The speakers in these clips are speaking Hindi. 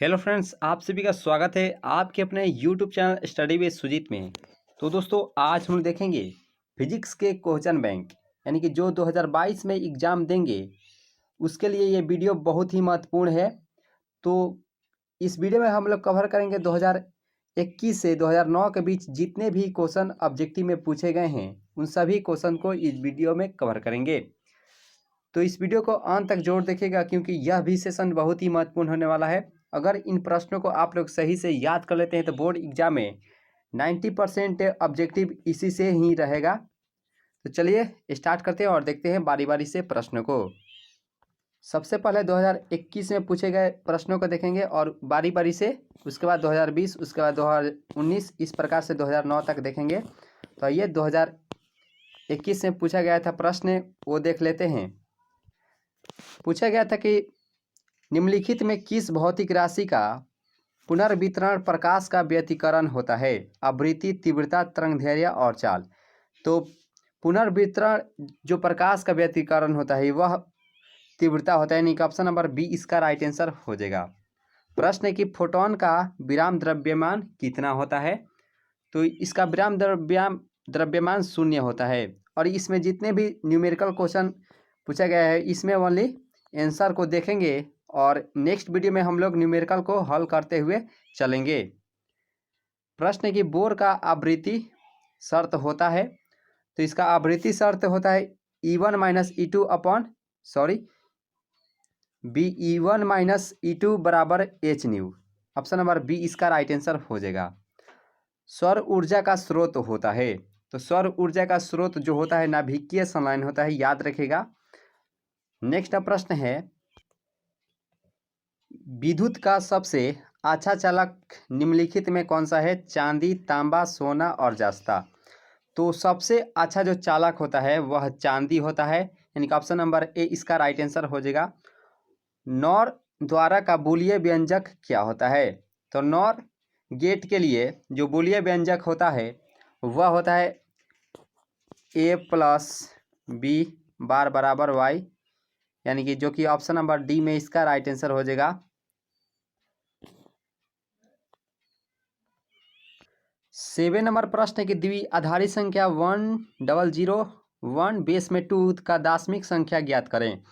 हेलो फ्रेंड्स, आप सभी का स्वागत है आपके अपने YouTube channel study with Sujeet में। तो दोस्तों, आज हम देखेंगे फिजिक्स के क्वेश्चन बैंक, यानी कि जो 2022 में एग्ज़ाम देंगे उसके लिए ये वीडियो बहुत ही महत्वपूर्ण है। तो इस वीडियो में हम लोग कवर करेंगे 2021 से 2009 के बीच जितने भी क्वेश्चन ऑब्जेक्टिव में पूछे गए हैं उन सभी क्वेश्चन को इस वीडियो में कवर करेंगे। तो इस वीडियो को अंत तक जोड़ देखिएगा, क्योंकि यह भी सेशन बहुत ही महत्वपूर्ण होने वाला है। अगर इन प्रश्नों को आप लोग सही से याद कर लेते हैं तो बोर्ड एग्जाम में 90% ऑब्जेक्टिव इसी से ही रहेगा। तो चलिए स्टार्ट करते हैं और देखते हैं बारी बारी से प्रश्नों को। सबसे पहले 2021 में पूछे गए प्रश्नों को देखेंगे और बारी बारी से, उसके बाद 2020, उसके बाद 2019, इस प्रकार से 2009 तक देखेंगे। तो ये 2021 में पूछा गया था प्रश्न, वो देख लेते हैं। पूछा गया था कि निम्नलिखित में किस भौतिक राशि का पुनर्वितरण प्रकाश का व्यतिकरण होता है? आवृत्ति, तीव्रता, तरंगदैर्घ्य और चाल। तो पुनर्वितरण जो प्रकाश का व्यतिकरण होता है वह तीव्रता होता है, यानी कि ऑप्शन नंबर बी इसका राइट आंसर हो जाएगा। प्रश्न है कि फोटोन का विराम द्रव्यमान कितना होता है? तो इसका विराम द्रव्यमान 0 होता है। और इसमें जितने भी न्यूमेरिकल क्वेश्चन पूछा गया है इसमें ओनली आंसर को देखेंगे और नेक्स्ट वीडियो में हम लोग न्यूमेरिकल को हल करते हुए चलेंगे। प्रश्न है कि बोर का आवृत्ति शर्त होता है। तो इसका आवृत्ति शर्त होता है E1 minus E2 upon E1 minus E2 बराबर H nu. Option number B इसका राइट आंसर हो जाएगा। सौर ऊर्जा का स्रोत होता है। तो सौर ऊर्जा का स्रोत जो होता है नाभिकीय संलयन होता है, याद रखेगा। नेक्स्ट प्रश्न है, विद्युत का सबसे अच्छा चालक निम्नलिखित में कौन सा है? चांदी, तांबा, सोना और जस्ता। तो सबसे अच्छा जो चालक होता है वह चांदी होता है, यानी कि ऑप्शन नंबर ए इसका राइट आंसर हो जाएगा। नॉर द्वारा का बूलिय व्यंजक क्या होता है? तो नॉर गेट के लिए जो बूलिय व्यंजक होता है वह होता है ए प्लस बी बार बराबर वाई, यानी कि जो कि ऑप्शन नंबर डी में इसका राइट आंसर हो जाएगा। 7 नंबर प्रश्न है कि द्विआधारी संख्या 1001 बेस में 2 का दाशमिक संख्या ज्ञात करें।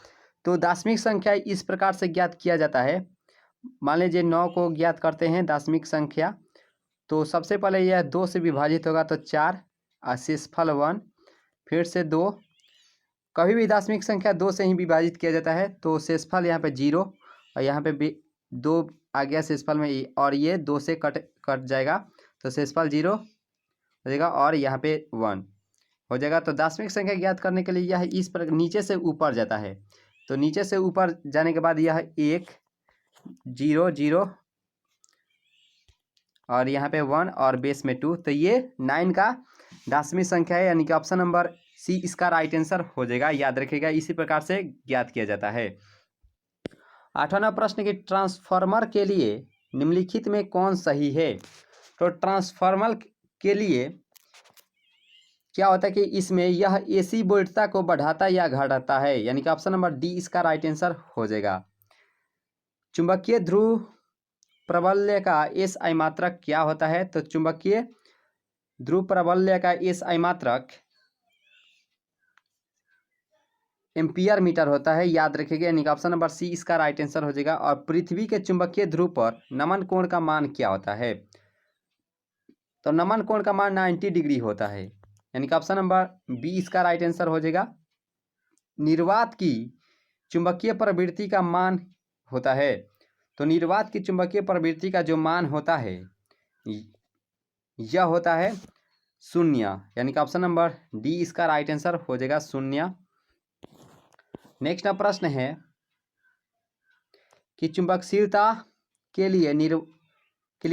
तो दाशमिक संख्या इस प्रकार से ज्ञात किया जाता है। मान लीजिए 9 को ज्ञात करते हैं दाशमिक संख्या। तो सबसे पहले यह 2 से विभाजित होगा तो 4, शेषफल 1, फिर से 2। कभी भी दाशमिक संख्या 2 से ही विभाजित किया जाता है तो शेषफल यहाँ पे 0 और यहाँ पे भी 2 आ गया शेषफल में, और ये 2 से कट जाएगा तो शेषफल 0 हो जाएगा और यहाँ पे 1 हो जाएगा। तो दाशमिक संख्या ज्ञात करने के लिए यह इस पर नीचे से ऊपर जाता है। तो नीचे से ऊपर जाने के बाद यह 1 0 0 और यहाँ पे 1 और बेस में 2, तो ये 9 का दाशमिक संख्या है, यानी कि ऑप्शन नंबर सी इसका राइट आंसर हो जाएगा। याद रखिएगा, इसी प्रकार से ज्ञात किया जाता है। 8वां प्रश्न कि ट्रांसफार्मर के लिए निम्नलिखित में कौन सही है? तो ट्रांसफार्मर के लिए क्या होता है कि इसमें यह एसी वोल्टता को बढ़ाता या घटाता है, यानी कि ऑप्शन नंबर डी इसका राइट आंसर हो जाएगा। चुंबकीय ध्रुव प्रबल्य का एस आई मात्रक क्या होता है? तो चुंबकीय ध्रुव प्रबल्य का एस आई मात्रक एम्पियर मीटर होता है, याद रखिएगा, यानी कि ऑप्शन नंबर सी इसका राइट आंसर हो जाएगा। और पृथ्वी के चुंबकीय ध्रुव पर नमन कोण का मान क्या होता है? तो नमन कोण का मान 90 डिग्री होता है, यानी कि ऑप्शन नंबर बी इसका राइट आंसर हो जाएगा। निर्वात की चुंबकीय प्रवृत्ति का मान होता है। तो निर्वात की चुंबकीय प्रवृत्ति का जो मान होता है यह होता है 0, यानी कि ऑप्शन नंबर डी इसका राइट आंसर हो जाएगा 0। नेक्स्ट प्रश्न है कि चुंबकशीलता के लिए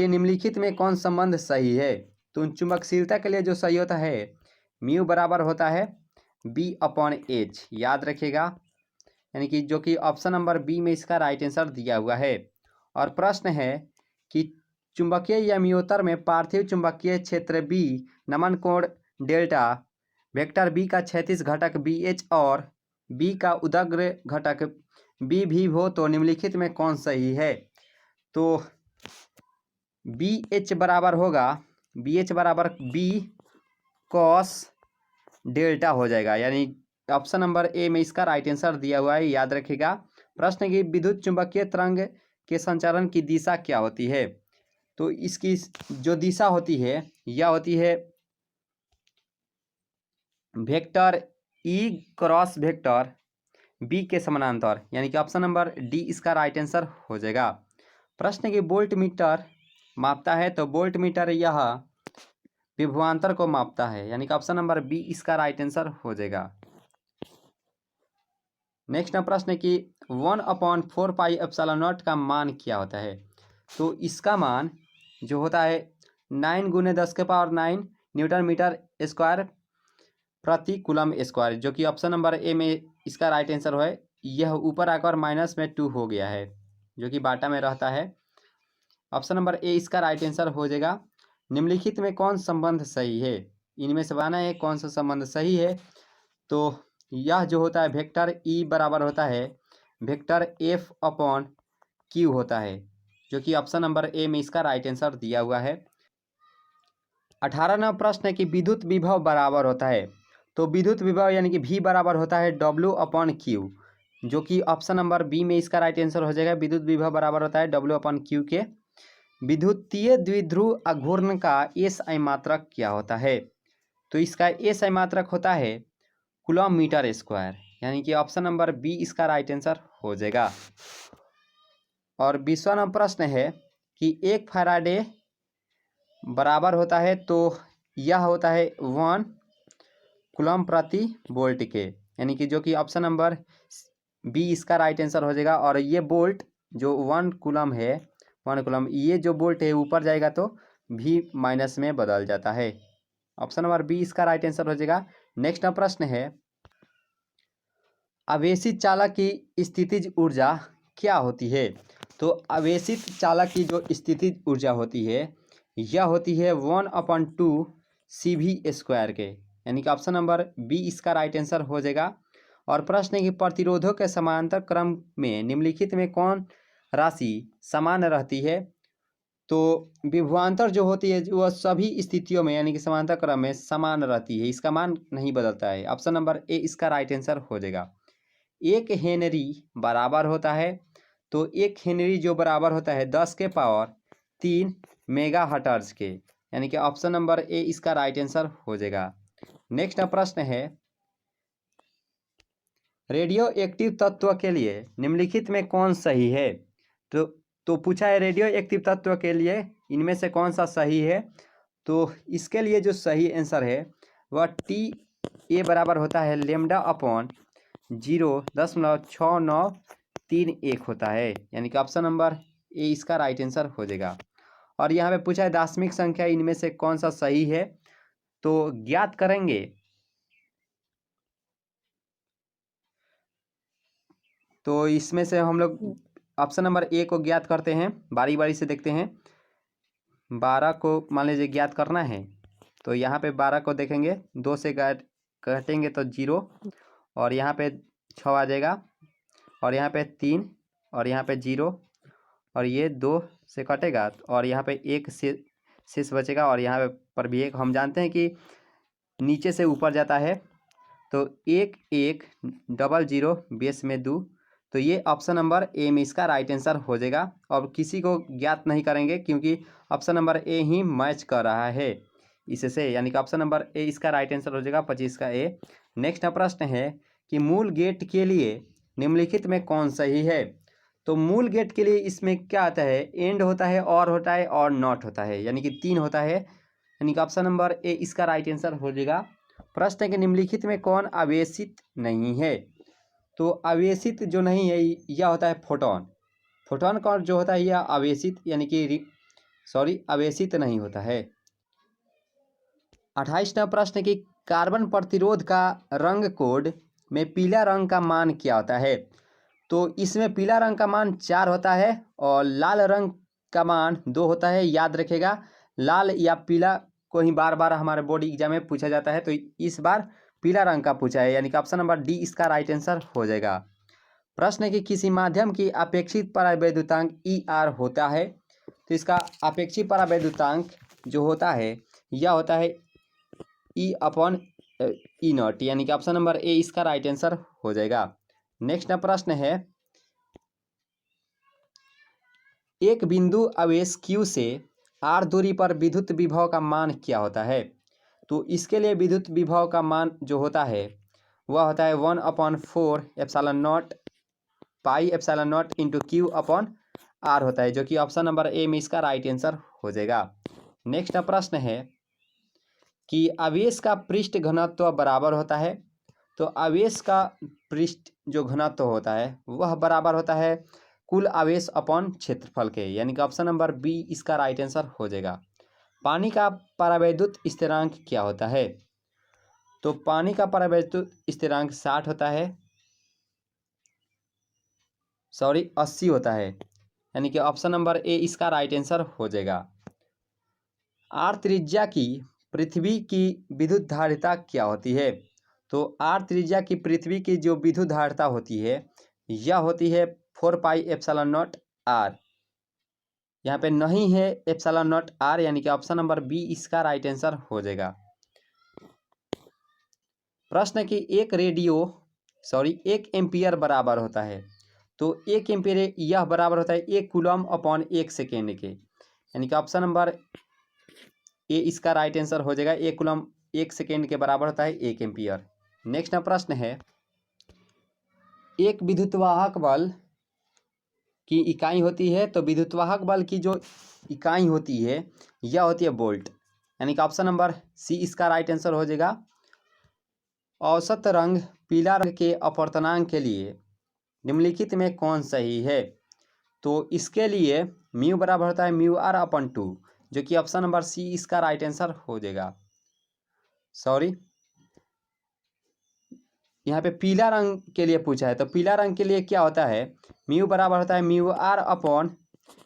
निम्नलिखित में कौन संबंध सही है? तो चुंबकशीलता के लिए जो सही होता है म्यू बराबर होता है बी अपॉन एच, याद रखिएगा, यानी कि जो कि ऑप्शन नंबर बी में इसका राइट आंसर दिया हुआ है। और प्रश्न है कि चुंबकीय यमियोत्तर में पार्थिव चुंबकीय क्षेत्र बी नमन कोण डेल्टा वेक्टर बी का क्षैतिज घटक बी एच और बी का उदग्र घटक बी भी हो तो निम्नलिखित में कौन सही है? तो बी एच बराबर होगा, बी एच बराबर बी कॉस डेल्टा हो जाएगा। यानी ऑप्शन नंबर ए में इसका राइट आंसर दिया हुआ है, याद रखिएगा। प्रश्न की विद्युत चुंबकीय तरंग के संचालन की दिशा क्या होती है? तो इसकी जो दिशा होती है यह होती है vector E cross vector B के समानांतर, यानी कि ऑप्शन नंबर डी इसका राइट आंसर हो जाएगा। प्रश्न की वोल्ट मीटर मापता है, तो वोल्ट मीटर यह विभवांतर को मापता है, यानी कि ऑप्शन नंबर बी इसका राइट आंसर हो जाएगा। नेक्स्ट प्रश्न है कि 1/4πε0 का मान क्या होता है? तो इसका मान जो होता है 9 × 10⁹ न्यूटन मीटर स्क्वायर प्रति कूलम स्क्वायर, जो कि ऑप्शन नंबर ए में इसका राइट आंसर है। यह ऊपर आकर -2 हो गया है, जो कि बाटा में रहता है। ऑप्शन नंबर ए इसका राइट आंसर हो जाएगा। निम्नलिखित में कौन संबंध सही है? इनमें से बताना है कौन सा संबंध सही है। तो यह जो होता है वेक्टर ई बराबर होता है वेक्टर F/Q होता है, जो कि ऑप्शन नंबर ए में इसका राइट आंसर दिया हुआ है। 18वां प्रश्न है कि विद्युत विभव बराबर होता है, तो विद्युत विभव यानी कि V बराबर होता है W/Q, जो कि ऑप्शन नंबर बी में इसका राइट आंसर हो जाएगा। विद्युत विभव बराबर होता है W/Q के। विद्युतीय द्विध्रुव अघूर्ण का SI मात्रक क्या होता है? तो इसका SI मात्रक होता है कूलम मीटर स्क्वायर, यानी कि ऑप्शन नंबर बी इसका राइट आंसर हो जाएगा। और 20वां प्रश्न है कि 1 फैराडे बराबर होता है, तो यह होता है 1 कूलम प्रति वोल्ट के, यानी कि जो कि ऑप्शन नंबर बी इसका राइट आंसर हो जाएगा। और ये वोल्ट जो 1 कूलम है, 1 कूलम, ये जो वोल्ट है ऊपर जाएगा तो भी माइनस में बदल जाता है। ऑप्शन नंबर बी इसका राइट आंसर हो जाएगा। नेक्स्ट प्रश्न है आवेशित चालक की स्थितिज ऊर्जा क्या होती है? तो आवेशित चालक की जो स्थितिज ऊर्जा होती है यह होती है 1/2 CV² के, यानी कि ऑप्शन नंबर बी इसका राइट आंसर हो जाएगा। और प्रश्न है कि प्रतिरोधों के समांतर क्रम में निम्नलिखित में कौन राशि समान रहती है? तो विभवांतर जो होती है वह सभी स्थितियों में यानी कि समांतर क्रम में समान रहती है, इसका मान नहीं बदलता है। ऑप्शन नंबर ए इसका राइट आंसर हो जाएगा। 1 हेनरी बराबर होता है, तो 1 हेनरी जो बराबर होता है 10⁻³ मेगाहर्ट्ज के, यानी कि ऑप्शन नंबर ए इसका राइट आंसर हो जाएगा। नेक्स्ट प्रश्न है रेडियो एक्टिव तत्व के लिए निम्नलिखित में कौन सही है? तो पूछा है रेडियो एक्टिव तत्व के लिए इनमें से कौन सा सही है? तो इसके लिए जो सही आंसर है वह T बराबर होता है λ/0.6931 होता है, यानी कि ऑप्शन नंबर ए इसका राइट आंसर हो जाएगा। और यहाँ पे पूछा है दार्शनिक संख्या इनमें से कौन सा सही है? तो ज्ञात करेंगे। तो इसमें से हम लोग ऑप्शन नंबर ए को ज्ञात करते हैं, बारी बारी से देखते हैं। 12 को मान लीजिए ज्ञात करना है, तो यहाँ पे 12 को देखेंगे, 2 से काटेंगे तो 0, और यहाँ पे 6 आ जाएगा, और यहाँ पे 3, और यहाँ पे 0, और ये 2 से कटेगा, और यहाँ पे 1 से शेष बचेगा, और यहाँ पर भी 1। हम जानते हैं कि नीचे से ऊपर जाता है, तो 1 1 00 बेस में 2, तो ये ऑप्शन नंबर ए में इसका राइट आंसर हो जाएगा। और किसी को ज्ञात नहीं करेंगे क्योंकि option number A he match कर रहा है इससे, यानी कि ऑप्शन नंबर ए इसका राइट आंसर हो जाएगा 25 का ए। नेक्स्ट प्रश्न है कि मूल गेट के लिए निम्नलिखित में कौन सही है? तो मूल गेट के लिए इसमें क्या आता है? एंड होता है, और होता है, और नॉट होता है, यानी कि 3 होता है, यानी कि ऑप्शन नंबर ए इसका राइट आंसर हो जाएगा। प्रश्न है कि निम्नलिखित में कौन आवेशित नहीं है? तो आवेशित जो नहीं है यह होता है फोटोन। फोटोन का जो होता है यह आवेशित यानी कि आवेशित नहीं होता है। 28वां प्रश्न है कि कार्बन प्रतिरोध का रंग कोड में पीला रंग का मान क्या होता है? तो इसमें पीला रंग का मान 4 होता है और लाल रंग का मान 2 होता है। याद रखेगा, लाल या पीला को ही बार बार हमारे बोर्ड एग्जाम में पूछा जाता है, तो इस बार पीला रंग का पूछा है, यानी कि ऑप्शन नंबर डी इसका राइट आंसर हो जाएगा। प्रश्न है कि किसी माध्यम की अपेक्षित परावैद्युतांक ER होता है। तो इसका अपेक्षित परावैद्युतांक जो होता है यह होता है E/E0, यानी कि ऑप्शन नंबर ए इसका राइट आंसर हो जाएगा। नेक्स्ट प्रश्न है, एक बिंदु आवेश Q से R दूरी पर विद्युत विभव का मान क्या होता है। तो इसके लिए विद्युत विभव का मान जो होता है वह होता है 1/4 epsilon not pi epsilon not into Q/R होता है, जो कि ऑप्शन नंबर ए में इसका राइट आंसर हो जाएगा। नेक्स्ट प्रश्न है कि आवेश का पृष्ठ घनत्व बराबर होता है। तो आवेश का पृष्ठ जो घनत्व होता है वह बराबर होता है कुल आवेश अपॉन क्षेत्रफल के, यानी कि ऑप्शन नंबर बी इसका राइट आंसर हो जाएगा। पानी का परावैद्युत स्थिरांक क्या होता है। तो पानी का परावैद्युत स्थिरांक 60 होता है, 80 होता है, यानी कि ऑप्शन नंबर ए इसका राइट आंसर हो जाएगा। आर त्रिज्या की पृथ्वी की विद्युत धारिता क्या होती है। तो आर त्रिज्या की पृथ्वी की जो विद्युत धारिता होती है यह होती है 4 पाई एप्सिलॉन नॉट आर। यहाँ पे नहीं है एप्सिलॉन नॉट आर, यानी कि ऑप्शन नंबर बी इसका राइट आंसर हो जाएगा। प्रश्न की एक एम्पियर बराबर होता है। तो 1 एम्पियर यह बराबर होता है 1 कूलम अपॉन 1 सेकेंड के, यानी कि ऑप्शन नंबर ए इसका राइट आंसर हो जाएगा। 1 कूलम 1 सेकेंड के बराबर होता है 1 एम्पियर। नेक्स्ट प्रश्न है, एक विद्युतवाहक बल की इकाई होती है। तो विद्युतवाहक बल की जो इकाई होती है यह होती है वोल्ट, यानी कि ऑप्शन नंबर सी इसका राइट आंसर हो जाएगा। औसत रंग पीला रंग के अपवर्तनांक के लिए निम्नलिखित में कौन सही है। तो इसके लिए म्यू बराबर होता है μr/2, जो कि ऑप्शन नंबर सी इसका राइट आंसर हो जाएगा। यहाँ पे पीला रंग के लिए पूछा है, तो पीला रंग के लिए क्या होता है, म्यू बराबर होता है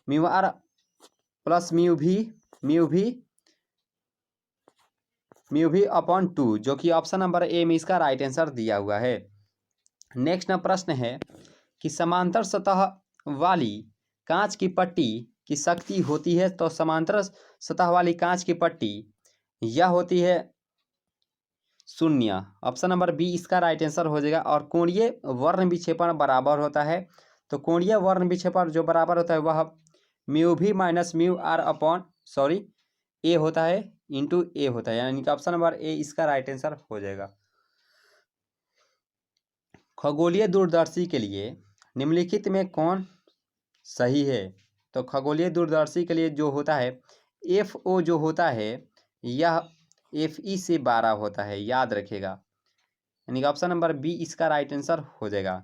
μr प्लस म्यू भी अपॉन 2, जो कि ऑप्शन नंबर ए में इसका राइट आंसर दिया हुआ है। नेक्स्ट प्रश्न है कि समांतर सतह वाली कांच की पट्टी की शक्ति होती है। तो समांतर सतह वाली कांच की पट्टी यह होती है 0, ऑप्शन नंबर बी इसका राइट आंसर हो जाएगा। और कोणीय वर्ण विक्षेपण बराबर होता है। तो कोणीय वर्ण विक्षेपण जो बराबर होता है वह म्यू भी माइनस ए होता है इंटू ए होता है, यानी कि ऑप्शन नंबर ए इसका राइट आंसर हो जाएगा। खगोलीय दूरदर्शी के लिए निम्नलिखित में कौन सही है। तो खगोलीय दूरदर्शी के लिए जो होता है FO जो होता है यह FE से 12 होता है, याद रखिएगा, यानी कि ऑप्शन नंबर बी इसका राइट आंसर हो जाएगा।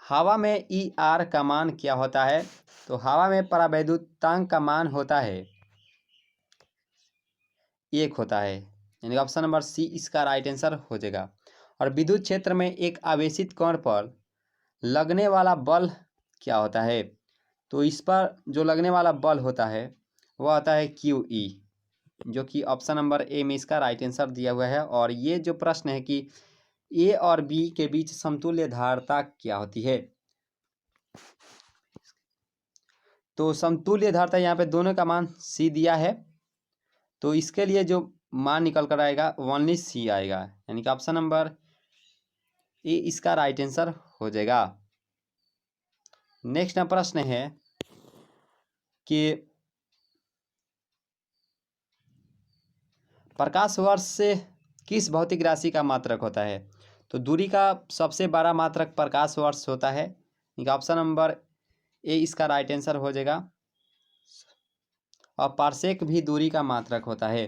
हवा में ER का मान क्या होता है। तो हवा में परावैद्युतांक का मान होता है 1 होता है, यानी ऑप्शन नंबर सी इसका राइट आंसर हो जाएगा। और विद्युत क्षेत्र में एक आवेशित कण पर लगने वाला बल क्या होता है। तो इस पर जो लगने वाला बल होता है वह होता है QE, जो कि ऑप्शन नंबर ए में इसका राइट आंसर दिया हुआ है। और ये जो प्रश्न है कि ए और बी के बीच समतुल्य धारिता क्या होती है। तो समतुल्य धारिता यहाँ पे दोनों का मान सी दिया है, तो इसके लिए जो मान निकल कर आएगा ओनली सी आएगा, यानी कि ऑप्शन नंबर ए इसका राइट आंसर हो जाएगा। नेक्स्ट प्रश्न है कि प्रकाश वर्ष से किस भौतिक राशि का मात्रक होता है। तो दूरी का सबसे बड़ा मात्रक प्रकाश वर्ष होता है, ऑप्शन नंबर ए इसका राइट आंसर हो जाएगा। और पारसेक भी दूरी का मात्रक होता है।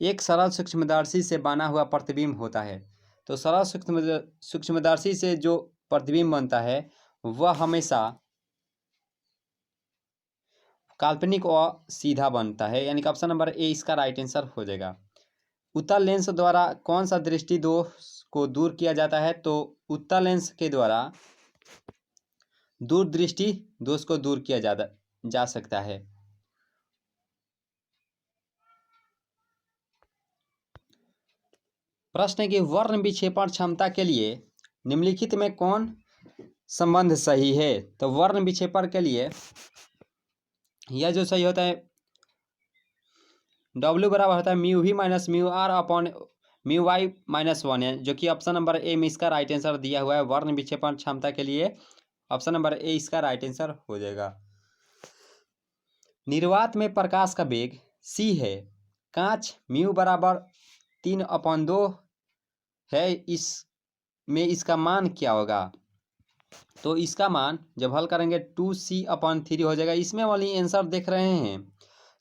एक सरल सूक्ष्मदर्शी से बना हुआ प्रतिबिंब होता है। तो सरल सूक्ष्मदर्शी से जो प्रतिबिंब बनता है वह हमेशा काल्पनिक और सीधा बनता है, यानी कि ऑप्शन नंबर ए इसका राइट आंसर हो जाएगा। उत्तल लेंस द्वारा कौन सा दृष्टि दोष को दूर किया जाता है। तो उत्तल लेंस के द्वारा दूरदृष्टि दोष को दूर किया जा सकता है। प्रश्न है कि वर्ण विक्षेपण क्षमता के लिए निम्नलिखित में कौन संबंध सही है। तो वर्ण विक्षेपण के लिए यह जो सही होता है W बराबर होता है mu V minus mu R upon mu Y minus 1 है, जो कि ऑप्शन नंबर ए में इसका राइट आंसर दिया हुआ है। वर्ण विक्षेपण क्षमता के लिए ऑप्शन नंबर ए इसका राइट आंसर हो जाएगा। निर्वात में प्रकाश का वेग c है, कांच म्यू बराबर 3/2 है, इसमें इसका मान क्या होगा। तो इसका मान जब हल करेंगे 2c/3 हो जाएगा। इसमें वाली आंसर देख रहे हैं,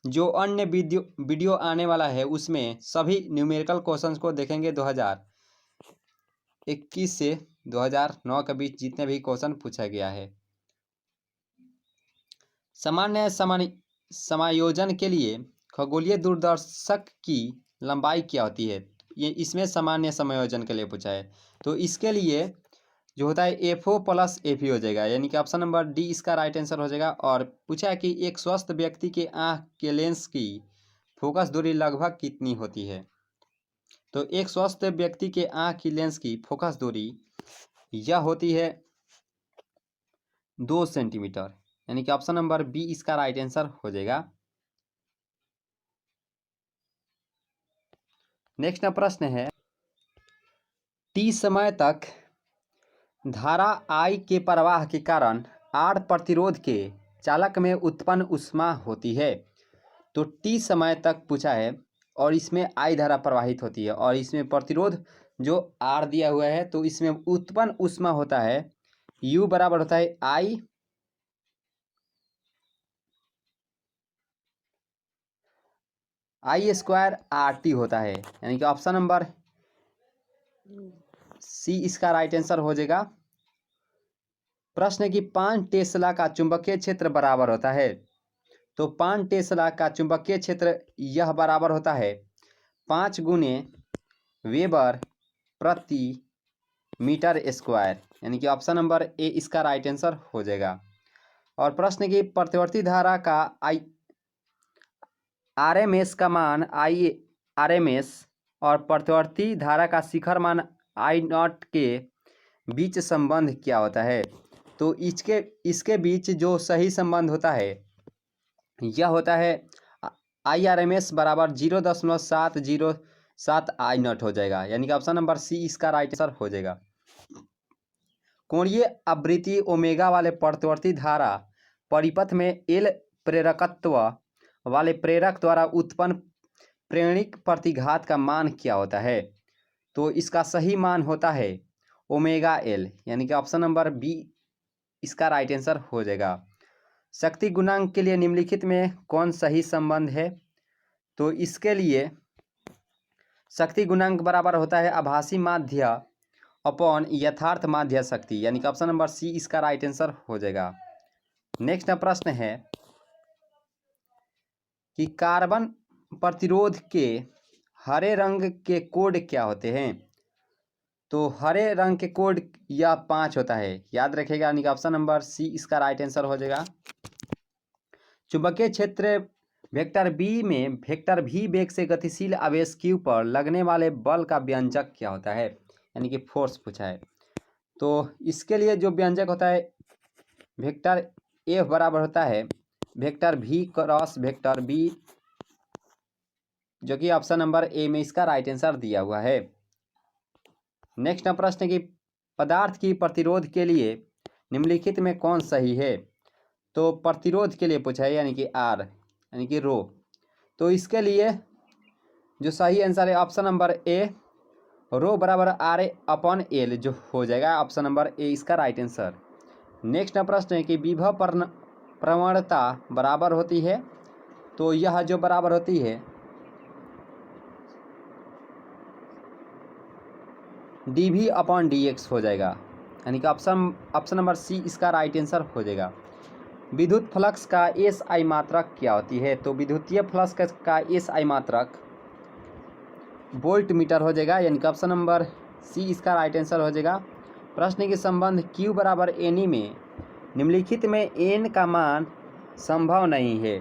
जो अन्य वीडियो आने वाला है उसमें सभी न्यूमेरिकल क्वेश्चंस को देखेंगे। 2021 से 2009 के बीच जितने भी क्वेश्चन पूछा गया है। सामान्य समायोजन के लिए खगोलीय दूरदर्शक की लंबाई क्या होती है। ये इसमें सामान्य समायोजन के लिए पूछा है। तो इसके लिए जो होता है FO प्लस FE हो जाएगा, यानी कि ऑप्शन नंबर डी इसका राइट आंसर हो जाएगा। और पूछा है कि एक स्वस्थ व्यक्ति के आँख के लेंस की फोकस दूरी लगभग कितनी होती है। तो एक स्वस्थ व्यक्ति के आँख की लेंस की फोकस दूरी यह होती है 2 सेंटीमीटर, यानी कि ऑप्शन नंबर बी इसका राइट आंसर हो जाएगा। नेक्स्ट प्रश्न है, टी समय तक धारा I के प्रवाह के कारण R प्रतिरोध के चालक में उत्पन्न ऊष्मा होती है। तो टी समय तक पूछा है और इसमें I धारा प्रवाहित होती है और इसमें प्रतिरोध जो R दिया हुआ है, तो इसमें उत्पन्न ऊष्मा होता है U बराबर होता है I स्क्वायर RT होता है, यानी कि ऑप्शन नंबर सी इसका राइट आंसर हो जाएगा। प्रश्न है कि 5 टेस्ला का चुंबकीय क्षेत्र बराबर होता है। तो 5 टेस्ला का चुंबकीय क्षेत्र यह बराबर होता है 5 गुने वेबर प्रति मीटर स्क्वायर, यानी कि ऑप्शन नंबर ए इसका राइट आंसर हो जाएगा। और प्रश्न की प्रतिवर्ती धारा का RMS का मान RMS और प्रतिवर्ती धारा का शिखर मान I0 के बीच संबंध क्या होता है। तो इसके बीच जो सही संबंध होता है यह होता है IRMS बराबर 0.707 I0 हो जाएगा, यानी कि ऑप्शन नंबर सी इसका राइट आंसर हो जाएगा। कोणीय आवृत्ति ओमेगा वाले प्रतिवर्ती धारा परिपथ में L प्रेरकत्व वाले प्रेरक द्वारा उत्पन्न प्रेरणिक प्रतिघात का मान क्या होता है। तो इसका सही मान होता है ओमेगा L, यानी कि ऑप्शन नंबर बी इसका राइट आंसर हो जाएगा। शक्ति गुणांक के लिए निम्नलिखित में कौन सही संबंध है। तो इसके लिए शक्ति गुणांक बराबर होता है आभासी माध्य अपॉन यथार्थ माध्य शक्ति, यानी कि ऑप्शन नंबर सी इसका राइट आंसर हो जाएगा। नेक्स्ट प्रश्न है कि कार्बन प्रतिरोध के हरे रंग के कोड क्या होते हैं। तो हरे रंग के कोड यह 5 होता है, याद रखिएगा, यानी कि ऑप्शन नंबर सी इसका राइट आंसर हो जाएगा। चुंबकीय क्षेत्र वेक्टर बी में वेक्टर v वेग से गतिशील आवेश q पर लगने वाले बल का व्यंजक क्या होता है, यानी कि फोर्स पूछा है। तो इसके लिए जो व्यंजक होता है वेक्टर F बराबर होता है vector v cross vector b, जो कि ऑप्शन नंबर ए में इसका राइट आंसर दिया हुआ है। नेक्स्ट प्रश्न की पदार्थ की प्रतिरोध के लिए निम्नलिखित में कौन सही है। तो प्रतिरोध के लिए पूछा है, यानी कि R, यानी कि रो। तो इसके लिए जो सही आंसर है ऑप्शन नंबर ए रो बराबर RA/L जो हो जाएगा, ऑप्शन नंबर ए इसका राइट आंसर। नेक्स्ट प्रश्न है कि विभव प्रवणता बराबर होती है। तो यह जो बराबर होती है dV/dx हो जाएगा, यानी कि ऑप्शन नंबर सी इसका राइट आंसर हो जाएगा। विद्युत फ्लक्स का SI मात्रक क्या होती है। तो विद्युतीय फ्लक्स का SI मात्रक वोल्ट मीटर हो जाएगा, यानी कि ऑप्शन नंबर सी इसका राइट आंसर हो जाएगा। प्रश्न के संबंध Q बराबर NE में निम्नलिखित में N का मान संभव नहीं है।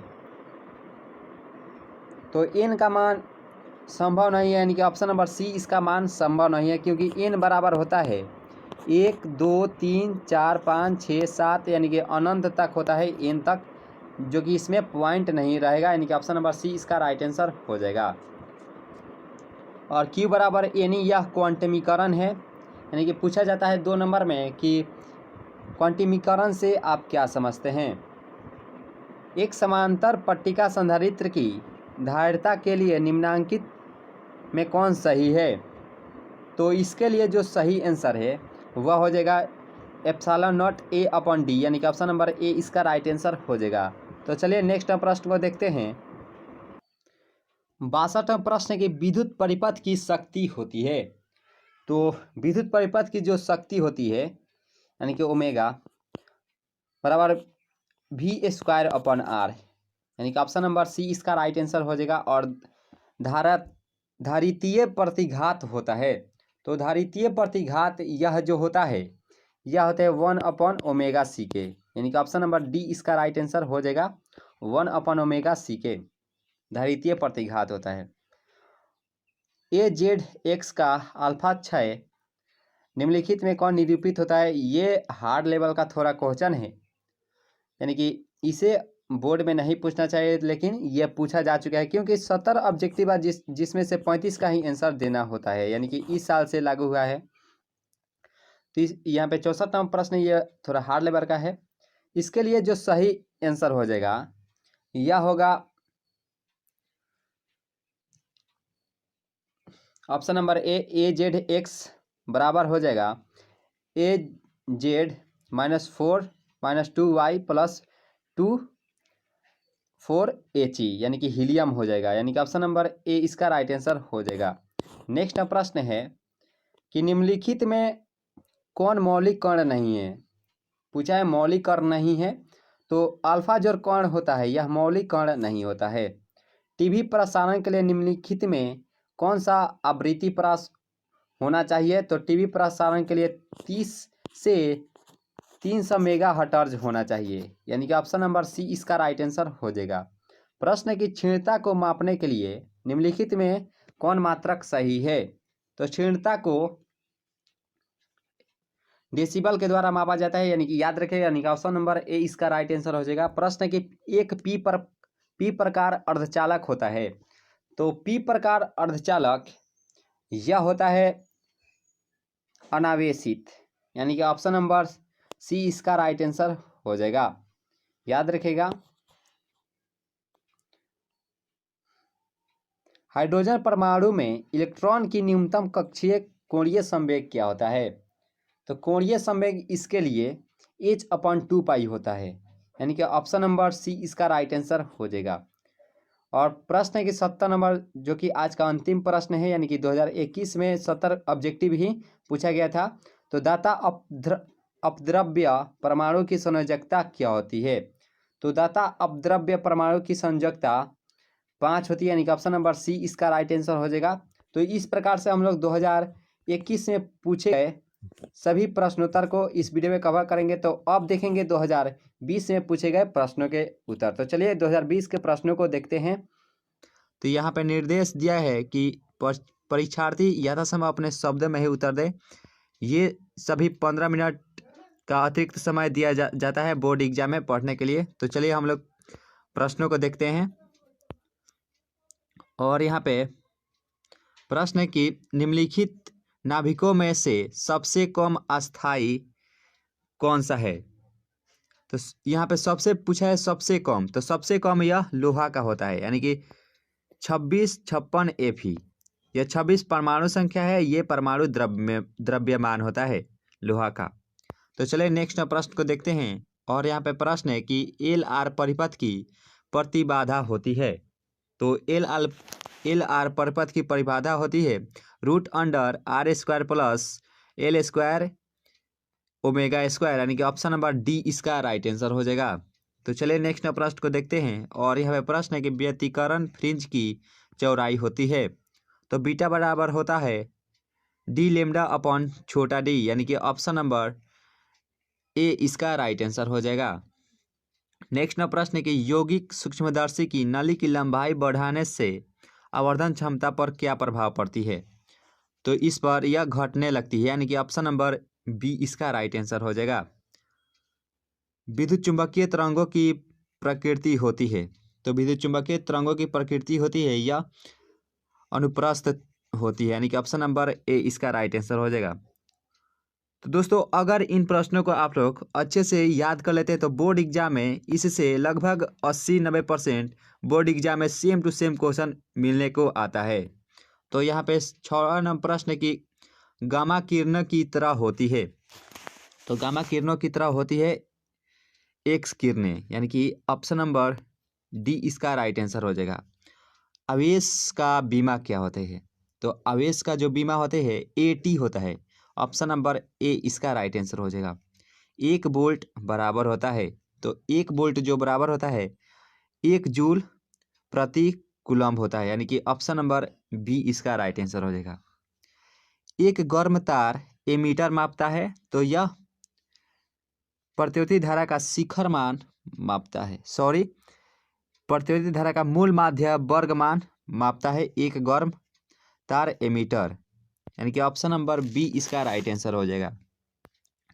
तो N का मान संभव नहीं है, यानी कि ऑप्शन नंबर सी इसका मान संभव नहीं है, क्योंकि n बराबर होता है 1 2 3 4 5 6 7, यानी कि अनंत तक होता है n तक, जो कि इसमें पॉइंट नहीं रहेगा, यानी कि ऑप्शन नंबर सी इसका राइट आंसर हो जाएगा। और q बराबर एन यह क्वांटमीकरण है, यानी कि पूछा जाता है 2 नंबर में कि क्वांटमीकरण से आप क्या समझते हैं। एक समांतर पट्टिका संधारित्र की धारिता के लिए निम्नांकित में कौन सही है? तो इसके लिए जो सही आंसर है वह हो जाएगा epsilon not a upon D, यानी कि ऑप्शन नंबर ए इसका राइट आंसर हो जाएगा। तो चलिए नेक्स्ट प्रश्न को देखते हैं। 62वां प्रश्न की विद्युत परिपथ की शक्ति होती है। तो विद्युत परिपथ की जो शक्ति होती है यानी कि ओमेगा बराबर v² अपॉन आर, यानी कि ऑप्शन नंबर सी इसका राइट आंसर हो जाएगा। और धारितीय प्रतिघात होता है, तो धारितीय प्रतिघात यह जो होता है यह होता है 1 अपॉन ओमेगा सी के, यानी कि ऑप्शन नंबर डी इसका राइट आंसर हो जाएगा 1 अपॉन ओमेगा सी के धारितीय प्रतिघात होता है। AZ का अल्फा क्षय निम्नलिखित में कौन निरूपित होता है? ये हार्ड लेवल का थोड़ा क्वेश्चन है, यानी कि इसे बोर्ड में नहीं पूछना चाहिए, लेकिन यह पूछा जा चुका है, क्योंकि 70 ऑब्जेक्टिव जिसमें से 35 का ही आंसर देना होता है, यानी कि इस साल से लागू हुआ है। तो यहाँ पे 64वां प्रश्न ये थोड़ा हार्ड लेवल का है। इसके लिए जो सही आंसर हो जाएगा यह होगा ऑप्शन नंबर ए AZ बराबर हो जाएगा AZ -4 -2y + 2 4He, यानी कि हीलियम हो जाएगा, यानी कि ऑप्शन नंबर ए इसका राइट आंसर हो जाएगा। नेक्स्ट प्रश्न है कि निम्नलिखित में कौन मौलिक कण नहीं है? पूछा है मौलिक कण नहीं है, तो अल्फा जो कण होता है यह मौलिक कण नहीं होता है। टीवी प्रसारण के लिए निम्नलिखित में कौन सा आवृत्ति प्रास होना चाहिए? तो टीवी प्रसारण के लिए 30 से 300 मेगाहर्ट्ज होना चाहिए, यानी कि ऑप्शन नंबर सी इसका राइट आंसर हो जाएगा। प्रश्न की क्षीणता को मापने के लिए निम्नलिखित में कौन मात्रक सही है? तो क्षीणता को डेसिबल के द्वारा मापा जाता है, यानी कि याद रखें, यानी कि ऑप्शन नंबर ए इसका राइट आंसर हो जाएगा। प्रश्न की एक पी प्रकार अर्धचालक होता है, तो पी प्रकार अर्धचालक यह होता है अनावेशित, यानी कि ऑप्शन नंबर सी इसका राइट आंसर हो जाएगा, याद रखेगा। हाइड्रोजन परमाणु में इलेक्ट्रॉन की न्यूनतम कक्षीय कोणीय संवेग क्या होता है? तो कोणीय संवेग इसके लिए h/2 होता है, यानी कि ऑप्शन नंबर सी इसका राइट आंसर हो जाएगा। और प्रश्न की 70 नंबर जो कि आज का अंतिम प्रश्न है, यानी कि 2021 में 70 ऑब्जेक्टिव ही पूछा गया था। तो दाता अपद्रव्य परमाणु की संयोजकता क्या होती है? तो दाता अपद्रव्य परमाणु की संयोजकता 5 होती है, यानी कि ऑप्शन नंबर सी इसका राइट आंसर हो जाएगा। तो इस प्रकार से हम लोग 2021 में पूछे गए सभी प्रश्नोत्तर को इस वीडियो में कवर करेंगे। तो अब देखेंगे 2020 में पूछे गए प्रश्नों के उत्तर। तो चलिए 2020 के प्रश्नों को देखते हैं। तो यहाँ पे निर्देश दिया है कि परीक्षार्थी यथासंभव अपने शब्द में ही उत्तर दे। ये सभी 15 मिनट का अतिरिक्त समय दिया जाता है बोर्ड एग्जाम में पढ़ने के लिए। तो चलिए हम लोग प्रश्नों को देखते हैं। और यहाँ पे प्रश्न की निम्नलिखित नाभिकों में से सबसे कम अस्थाई कौन सा है? तो यहाँ पे सबसे पूछा है सबसे कम, तो सबसे कम यह लोहा का होता है, यानी कि 2656 Fe। यह 26 परमाणु संख्या है, ये परमाणु द्रव्यमान होता है लोहा का। तो चलिए नेक्स्ट प्रश्न को देखते हैं। और यहाँ पे प्रश्न है कि LR परिपथ की प्रतिबाधा होती है। तो LR परिपथ की परिबाधा होती है √R² + L² ω², यानी कि ऑप्शन नंबर डी इसका राइट आंसर हो जाएगा। तो चलिए नेक्स्ट प्रश्न को देखते हैं। और यह प्रश्न है कि व्यतिकरण फ्रिंज की चौड़ाई होती है। तो बीटा बराबर होता है d λ/d, यानी कि ऑप्शन नंबर ए इसका राइट आंसर हो जाएगा। नेक्स्ट प्रश्न है कि यौगिक सूक्ष्मदर्शी की नली की लंबाई बढ़ाने से आवर्धन क्षमता पर क्या प्रभाव पड़ती है? तो इस पर यह घटने लगती है, यानी कि ऑप्शन नंबर बी इसका राइट आंसर हो जाएगा। विद्युत चुंबकीय तरंगों की प्रकृति होती है, तो विद्युत चुंबकीय तरंगों की प्रकृति होती है या अनुप्रस्थ होती है, यानी कि ऑप्शन नंबर ए इसका राइट आंसर हो जाएगा। तो दोस्तों, अगर इन प्रश्नों को आप लोग अच्छे से याद कर लेते हैं तो बोर्ड एग्जाम में इससे लगभग 80-90% बोर्ड एग्जाम में सेम टू सेम क्वेश्चन मिलने को आता है। तो यहाँ पे 6वां नंबर प्रश्न की गामा किरणों की तरह होती है, तो गामा किरणों की तरह होती है एक्स किरणें, यानी कि ऑप्शन नंबर डी इसका राइट आंसर हो जाएगा। आवेश का बीमा क्या होते हैं? तो आवेश का जो बीमा होते हैं एटी होता है, ऑप्शन नंबर ए इसका राइट आंसर हो जाएगा। 1 वोल्ट बराबर होता है, तो 1 वोल्ट जो बराबर होता है 1 जूल प्रति कूलम्ब होता है, यानी कि ऑप्शन नंबर बी इसका राइट आंसर हो जाएगा। एक गर्म तार एमीटर मापता है, तो यह प्रतिरोधी धारा का शिखर मान मापता है, प्रतिरोधी धारा का मूल माध्य वर्ग मान मापता है एक गर्म तार एमीटर, यानी कि ऑप्शन नंबर बी इसका राइट आंसर हो जाएगा।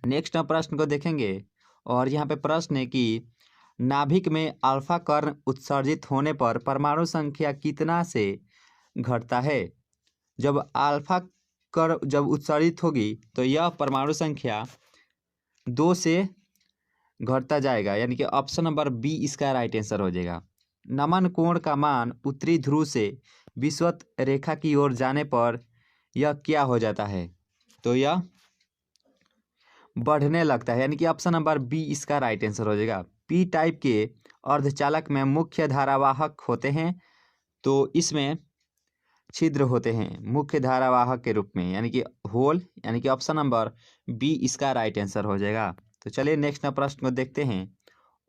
नेक्स्ट प्रश्न को देखेंगे, और यहाँ पे प्रश्न है कि नाभिक में अल्फा कण उत्सर्जित होने पर परमाणु संख्या कितना से घटता है? जब अल्फा कण जब उत्सर्जित होगी तो यह परमाणु संख्या 2 से घटता जाएगा, यानी कि ऑप्शन नंबर बी इसका राइट आंसर हो जाएगा। नमन कोण का मान उत्तरी ध्रुव से विषुवत रेखा की ओर जाने पर यह क्या हो जाता है? तो यह बढ़ने लगता है, यानी कि ऑप्शन नंबर बी इसका राइट आंसर हो जाएगा। पी टाइप के अर्धचालक में मुख्य धारावाहक होते हैं, तो इसमें छिद्र होते हैं मुख्य धारावाहक के रूप में, यानी कि होल, यानी कि ऑप्शन नंबर बी इसका राइट आंसर हो जाएगा। तो चलिए नेक्स्ट प्रश्न को देखते हैं,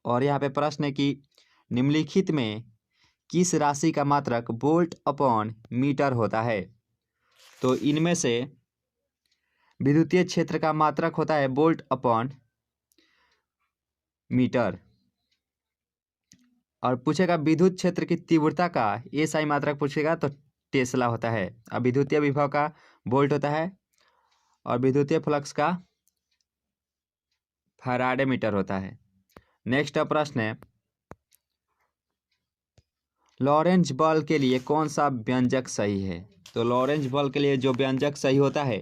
और यहाँ पे प्रश्न है कि निम्नलिखित में किस राशि का मात्रक वोल्ट अपॉन मीटर होता है? तो इनमें से विद्युतीय क्षेत्र का मात्रक होता है वोल्ट अपॉन मीटर, और पूछेगा विद्युत क्षेत्र की तीव्रता का एसआई मात्रक पूछेगा तो टेस्ला होता है। अब विद्युतीय विभव का वोल्ट होता है, और विद्युतीय फ्लक्स का फैराडे मीटर होता है। नेक्स्ट प्रश्न है, लॉरेंज बल के लिए कौन सा व्यंजक सही है? तो लॉरेंज बल के लिए जो व्यंजक सही होता है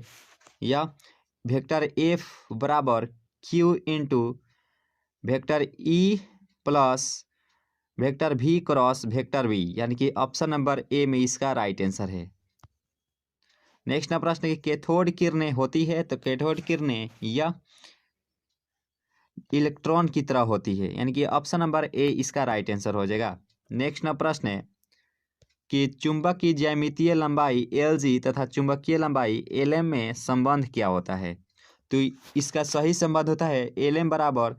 यह वेक्टर एफ बराबर Q into vector E plus vector V cross vector V, यानी कि ऑप्शन नंबर ए में इसका राइट आंसर है। नेक्स्ट प्रश्न है, कैथोड किरणें होती है, तो कैथोड किरणें यह इलेक्ट्रॉन की तरह होती है, यानी कि ऑप्शन नंबर ए इसका राइट आंसर हो जाएगा। नेक्स्ट प्रश्न है कि चुंबक की ज्यामितीय लंबाई LG तथा चुंबकीय लंबाई LM में संबंध क्या होता है? तो इसका सही संबंध होता है LM बराबर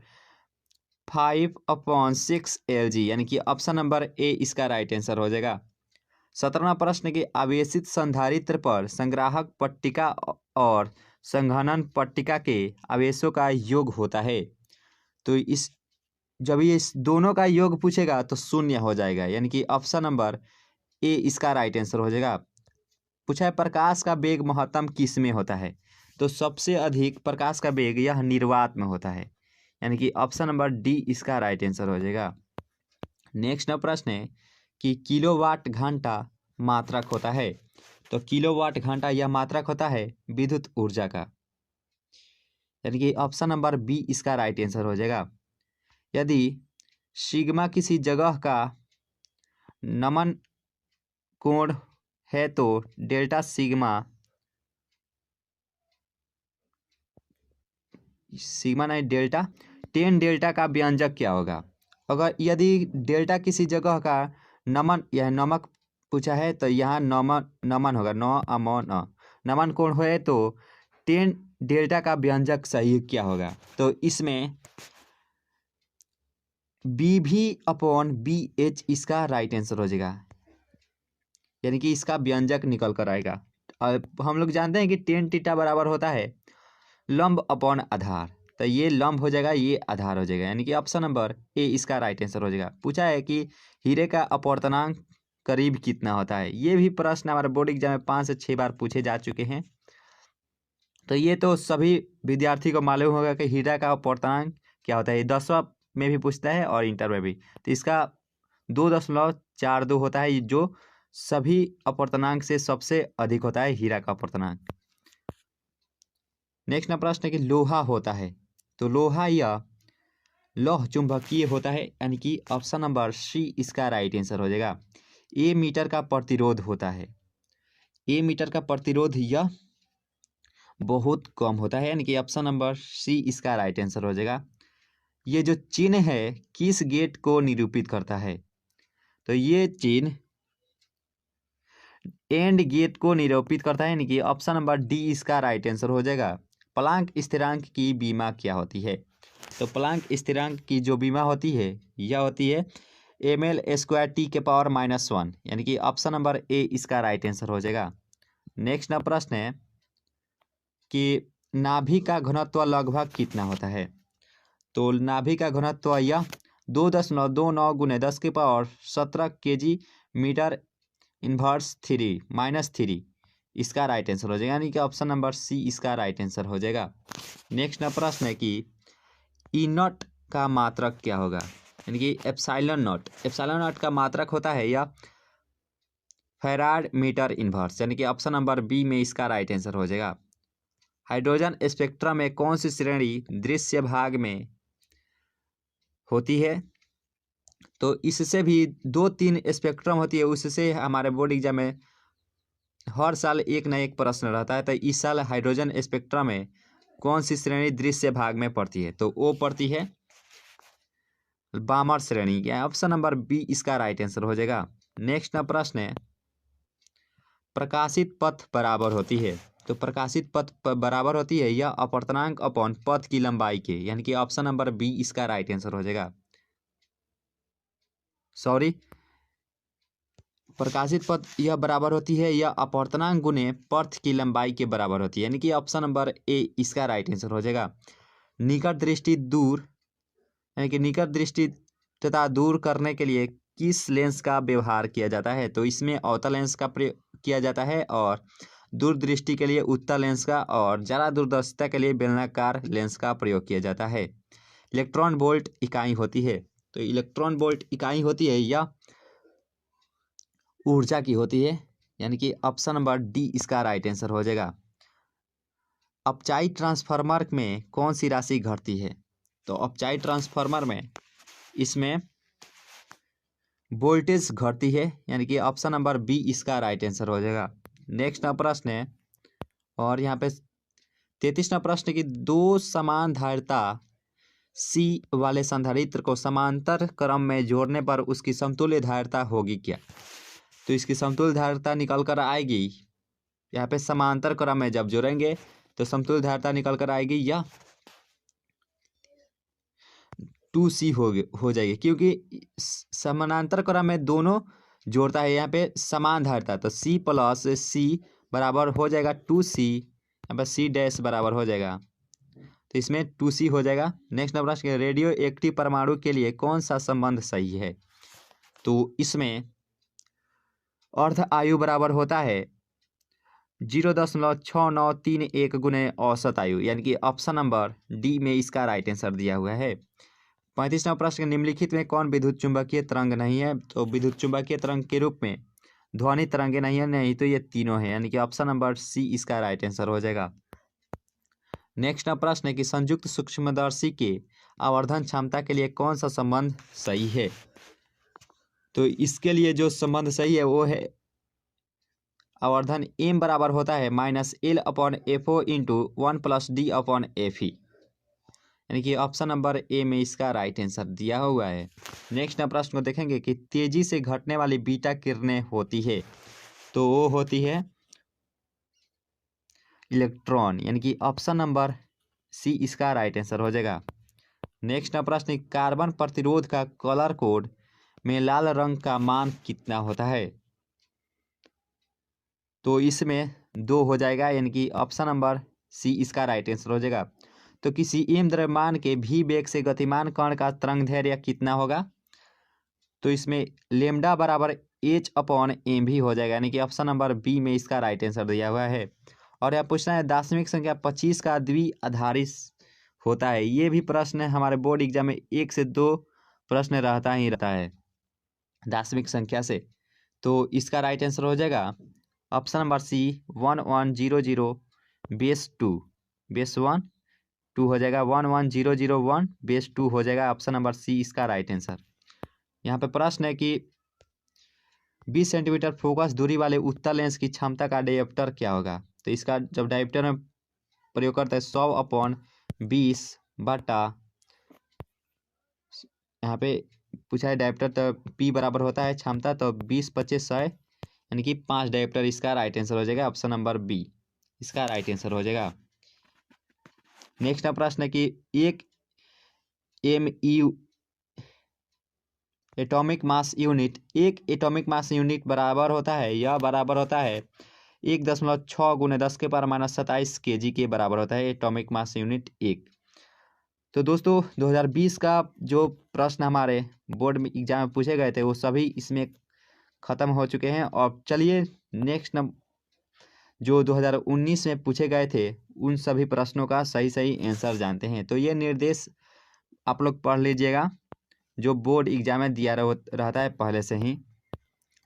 5/6 LG, यानी कि ऑप्शन नंबर ए इसका राइट आंसर हो जाएगा। 17वां प्रश्न के आवेशित संधारित्र पर संग्राहक पट्टिका और संघनन पट्टिका के आवेशों का योग होता है, तो जब ये इस दोनों का योग पूछेगा तो शून्य हो जाएगा, यानी कि ऑप्शन नंबर ए इसका राइट आंसर हो जाएगा। पूछा है प्रकाश का वेग महत्तम किस में होता है? तो सबसे अधिक प्रकाश का वेग यह निर्वात में होता है, यानी कि ऑप्शन नंबर डी इसका राइट आंसर हो जाएगा। नेक्स्ट प्रश्न है कि किलोवाट घंटा मात्रक होता है, तो किलोवाट घंटा यह मात्रक होता है विद्युत ऊर्जा का, यानी कि ऑप्शन नंबर बी इसका राइट आंसर हो जाएगा। यदि सिग्मा किसी जगह का नमन कोण है तो डेल्टा सिग्मा नहीं डेल्टा टेन डेल्टा का व्यंजक क्या होगा? अगर यदि डेल्टा किसी जगह का नमन यह नमक पूछा है तो यहाँ नमन होगा, नमन कोण है तो टेन डेल्टा का व्यंजक सही क्या होगा? तो इसमें BV/BH इसका राइट आंसर हो जाएगा, यानी कि इसका व्यंजक निकल कर आएगा। हम लोग जानते हैं कि टेन थीटा बराबर होता है लंब अपॉन आधार, तो ये लंब हो जाएगा, ये आधार हो जाएगा, यानी कि ऑप्शन नंबर ए इसका राइट आंसर हो जाएगा। पूछा है कि हीरे का अपवर्तनांक करीब कितना होता है। ये भी प्रश्न हमारे बोर्ड एग्जाम में 5 से 6 बार पूछे जा चुके हैं। तो ये तो सभी विद्यार्थी को मालूम होगा कि हीरा का अपवर्तनांक क्या होता है। ये 10वां में भी पूछता है और इंटर में भी। तो इसका 2.42 होता है, जो सभी अपवर्तनांक से सबसे अधिक होता है हीरा का अपवर्तनांक। नेक्स्ट ना प्रश्न है कि लोहा होता है, तो लोहा या लौह चुंबकीय होता है, यानी कि ऑप्शन नंबर सी इसका राइट आंसर हो जाएगा। ए मीटर का प्रतिरोध होता है, ए मीटर का प्रतिरोध यह बहुत कम होता है, यानी कि ऑप्शन नंबर सी इसका राइट आंसर हो जाएगा। ये जो चिन्ह है किस गेट को निरूपित करता है, तो ये चिन्ह एंड गेट को निरूपित करता है, यानी कि ऑप्शन नंबर डी इसका राइट आंसर हो जाएगा। प्लांक स्थिरांक की बीमा क्या होती है, तो प्लांक स्थिरांक की जो बीमा होती है यह होती है ml² T⁻⁻1, यानी कि ऑप्शन नंबर ए इसका राइट आंसर हो जाएगा। नेक्स्ट ना प्रश्न है कि नाभि का घनत्व लगभग कितना होता है, तो नाभि का घनत्व यह 2.29 × 10⁻17 kg मीटर इन्वर्स 3 इसका राइट आंसर हो जाएगा, यानी कि ऑप्शन नंबर सी इसका राइट आंसर हो जाएगा। नेक्स्ट ना प्रश्न है कि ई नॉट का मात्रक क्या होगा, यानी कि एप्सिलॉन नॉट, एप्सिलॉन नॉट का मात्रक होता है या फैराड मीटर इन्वर्स, यानी कि ऑप्शन नंबर बी में इसका राइट आंसर हो जाएगा। हाइड्रोजन स्पेक्ट्रम में कौन सी श्रेणी दृश्य भाग में होती है, तो इससे भी 2-3 स्पेक्ट्रम होती है, उससे हमारे बोर्ड एग्जाम में हर साल एक न एक प्रश्न रहता है। तो इस साल हाइड्रोजन स्पेक्ट्रम में कौन सी श्रेणी दृश्य भाग में पड़ती है, तो वो पड़ती है बामर श्रेणी के, ऑप्शन नंबर बी इसका राइट आंसर हो जाएगा। नेक्स्ट ना प्रश्न है प्रकाशित पथ बराबर होती है, तो प्रकाशित पथ बराबर होती है या अपवर्तनांक अपॉन पथ की लंबाई के, यानी कि ऑप्शन नंबर बी इसका राइट आंसर हो जाएगा। प्रकाशित पथ यह बराबर होती है या अपवर्तनांक गुने पथ की लंबाई के बराबर होती है, यानी कि ऑप्शन नंबर ए इसका राइट आंसर हो जाएगा। निकट दृष्टि दूर, यानी कि निकट दृष्टि तथा दूर करने के लिए किस लेंस का व्यवहार किया जाता है, तो इसमें अवतल लेंस का प्रयोग किया जाता है, और दूरदृष्टि के लिए उत्तल लेंस का, और ज़्यादा दूरदर्शिता के लिए बेलनाकार लेंस का प्रयोग किया जाता है। इलेक्ट्रॉन वोल्ट इकाई होती है, तो इलेक्ट्रॉन वोल्ट इकाई होती है या ऊर्जा की होती है, यानी कि ऑप्शन नंबर डी इसका राइट आंसर हो जाएगा। अपचाई ट्रांसफार्मर में कौन सी राशि घटती है, तो अपचाई ट्रांसफार्मर में इसमें वोल्टेज घटती है, यानी कि ऑप्शन नंबर बी इसका राइट आंसर हो जाएगा। नेक्स्ट ना प्रश्न है, और यहाँ पे 33वां प्रश्न की दो समान धारिता सी वाले संधारित्र को समांतर क्रम में जोड़ने पर उसकी समतुल्य धारिता होगी क्या, तो इसकी समतुल्य धारिता निकल कर आएगी, यहाँ पे समांतर क्रम में जब जोड़ेंगे तो समतुल्य धारिता निकल कर आएगी या 2C हो जाएगी, क्योंकि समानांतर क्रम में दोनों जोड़ता है, यहाँ पे समान धारिता, तो C + C बराबर हो जाएगा 2C, यहाँ पर C' बराबर हो जाएगा, तो इसमें 2C हो जाएगा। नेक्स्ट प्रश्न, रेडियो एक्टिव परमाणु के लिए कौन सा संबंध सही है, तो इसमें अर्ध आयु बराबर होता है 0.6931 गुने औसत आयु, यानी कि ऑप्शन नंबर डी में इसका राइट आंसर दिया हुआ है। 35वां प्रश्न, निम्नलिखित में कौन विद्युत चुंबकीय तरंग नहीं है, तो विद्युत चुंबकीय तरंग के रूप में ध्वनि तरंगे नहीं है, नहीं तो ये तीनों है, यानी कि ऑप्शन नंबर सी इसका राइट आंसर हो जाएगा। नेक्स्ट प्रश्न है कि संयुक्त सूक्ष्मदर्शी के आवर्धन क्षमता के लिए कौन सा संबंध सही है, तो इसके लिए जो संबंध सही है वो है आवर्धन m बराबर होता है -L/Fo × 1 + D/Fe, यानी कि ऑप्शन नंबर ए में इसका राइट आंसर दिया हुआ है। नेक्स्ट प्रश्न को देखेंगे कि तेजी से घटने वाली बीटा किरणें होती है, तो वो होती है इलेक्ट्रॉन, यानी कि ऑप्शन नंबर सी इसका राइट आंसर हो जाएगा। नेक्स्ट प्रश्न, कार्बन प्रतिरोध का कलर कोड में लाल रंग का मान कितना होता है, तो इसमें 2 हो जाएगा, यानी कि ऑप्शन नंबर सी इसका राइट आंसर हो जाएगा। तो किसी m द्रव्यमान के v वेग से गतिमान कण का तरंग दैर्ध्य कितना होगा, तो इसमें लेमडा बराबर H/m भी हो जाएगा, यानी कि ऑप्शन नंबर बी में इसका राइट आंसर दिया हुआ है। और यह पूछना है दशमिक संख्या 25 का द्विआधारी होता है। ये भी प्रश्न हमारे बोर्ड एग्जाम में 1 से 2 प्रश्न रहता ही रहता है दशमिक संख्या से। तो इसका राइट आंसर हो जाएगा option number C 1100 base 2 base 1 2 हो जाएगा, 11001 बेस 2 हो जाएगा, ऑप्शन नंबर सी इसका राइट आंसर। यहाँ पे प्रश्न है कि 20 सेंटीमीटर फोकस दूरी वाले उत्तल लेंस की क्षमता का डायोप्टर क्या होगा। तो इसका जब डायोप्टर में प्रयोग करते हैं 100/20 बटा, यहाँ पे पूछा है डायोप्टर, तो पी बराबर होता है क्षमता, तो 20/25 यानी कि 5 डायोप्टर इसका राइट आंसर हो जाएगा, ऑप्शन नंबर बी इसका राइट आंसर हो जाएगा। नेक्स्ट प्रश्न है कि एक MU एटॉमिक मास यूनिट, एक एटॉमिक मास यूनिट बराबर होता है, यह बराबर होता है 1.6 × 10⁻27 kg के बराबर होता है एटॉमिक मास यूनिट एक। तो दोस्तों 2020 का जो प्रश्न हमारे बोर्ड में एग्जाम में पूछे गए थे वो सभी इसमें ख़त्म हो चुके हैं। और चलिए नेक्स्ट जो 2019 में पूछे गए थे उन सभी प्रश्नों का सही आंसर जानते हैं। तो ये निर्देश आप लोग पढ़ लीजिएगा जो बोर्ड एग्जाम में दिया रहता है पहले से ही।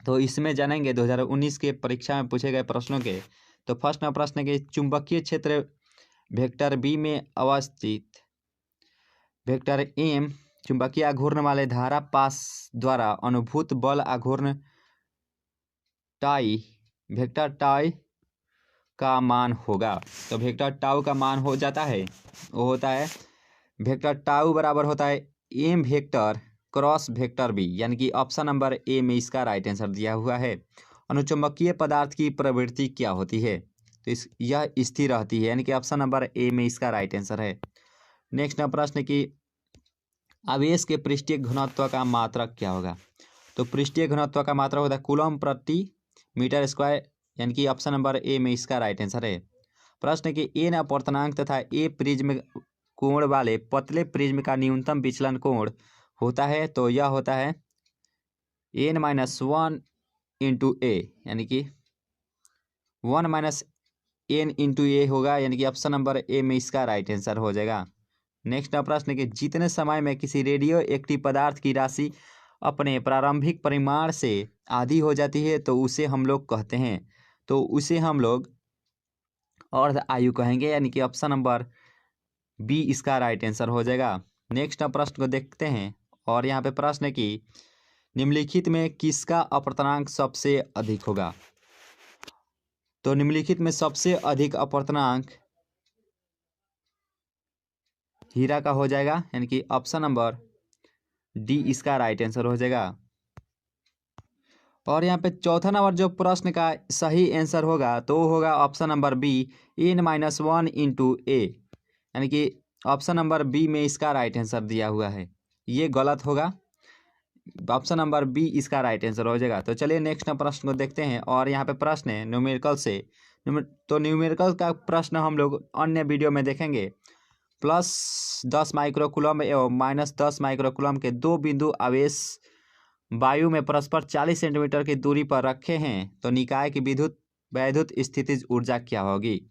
तो इसमें जानेंगे 2019 के परीक्षा में पूछे गए प्रश्नों के। तो फर्स्ट प्रश्न है कि चुंबकीय क्षेत्र वेक्टर बी में अवस्थित वेक्टर एम चुंबकीय आघूर्ण वाले धारा पास द्वारा अनुभूत बल आघूर्ण टाई वेक्टर टाई का मान होगा। तो वेक्टर टाउ का मान हो जाता है, वो होता है वेक्टर टाउ बराबर होता है M vector cross vector B, यानी कि ऑप्शन नंबर ए में इसका राइट आंसर दिया हुआ है। अनुचुंबकीय पदार्थ की प्रवृत्ति क्या होती है। तो यह स्थिर रहती है, यानी कि ऑप्शन नंबर ए में इसका राइट आंसर है। नेक्स्ट प्रश्न है कि आवेश के पृष्ठीय घनत्व का मात्रक क्या होगा। तो पृष्ठीय घनत्व का मात्रक होता है कूलम प्रति मीटर स्क्वायर, यानी कि ऑप्शन नंबर ए में इसका राइट आंसर है। प्रश्न है कि एन अपवर्तनांक तथा ए प्रिज्म कोण वाले पतले प्रिज्म का न्यूनतम विचलन कोण होता है। तो यह होता है n-1 × a, यानी कि 1 - n × a होगा, यानी कि ऑप्शन नंबर ए में इसका राइट आंसर हो जाएगा। नेक्स्ट प्रश्न है कि जितने समय में किसी रेडियो एक्टिव पदार्थ की राशि अपने प्रारंभिक परिमाण से आधी हो जाती है तो उसे हम लोग कहते हैं। तो उसे हम लोग अर्ध आयु कहेंगे, यानी कि ऑप्शन नंबर बी इसका राइट आंसर हो जाएगा। नेक्स्ट प्रश्न को देखते हैं। और यहाँ पे प्रश्न है कि निम्नलिखित में किसका अपवर्तनांक सबसे अधिक होगा। तो निम्नलिखित में सबसे अधिक अपवर्तनांक हीरा का हो जाएगा, यानी कि ऑप्शन नंबर डी इसका राइट आंसर हो जाएगा। और यहाँ पे चौथा नंबर जो प्रश्न का सही आंसर होगा तो होगा option number B n-1 × a, यानी कि ऑप्शन नंबर बी में इसका राइट आंसर दिया हुआ है, ये गलत होगा, ऑप्शन नंबर बी इसका राइट आंसर हो जाएगा। तो चलिए नेक्स्ट प्रश्न को देखते हैं। और यहाँ पे प्रश्न है न्यूमेरिकल से। तो न्यूमेरिकल का प्रश्न हम लोग अन्य वीडियो में देखेंगे। +10 माइक्रोकूलम एवं -10 माइक्रोकूलम के दो बिंदु आवेश वायु में परस्पर 40 सेंटीमीटर की दूरी पर रखे हैं तो निकाय की वैद्युत स्थितिज ऊर्जा क्या होगी।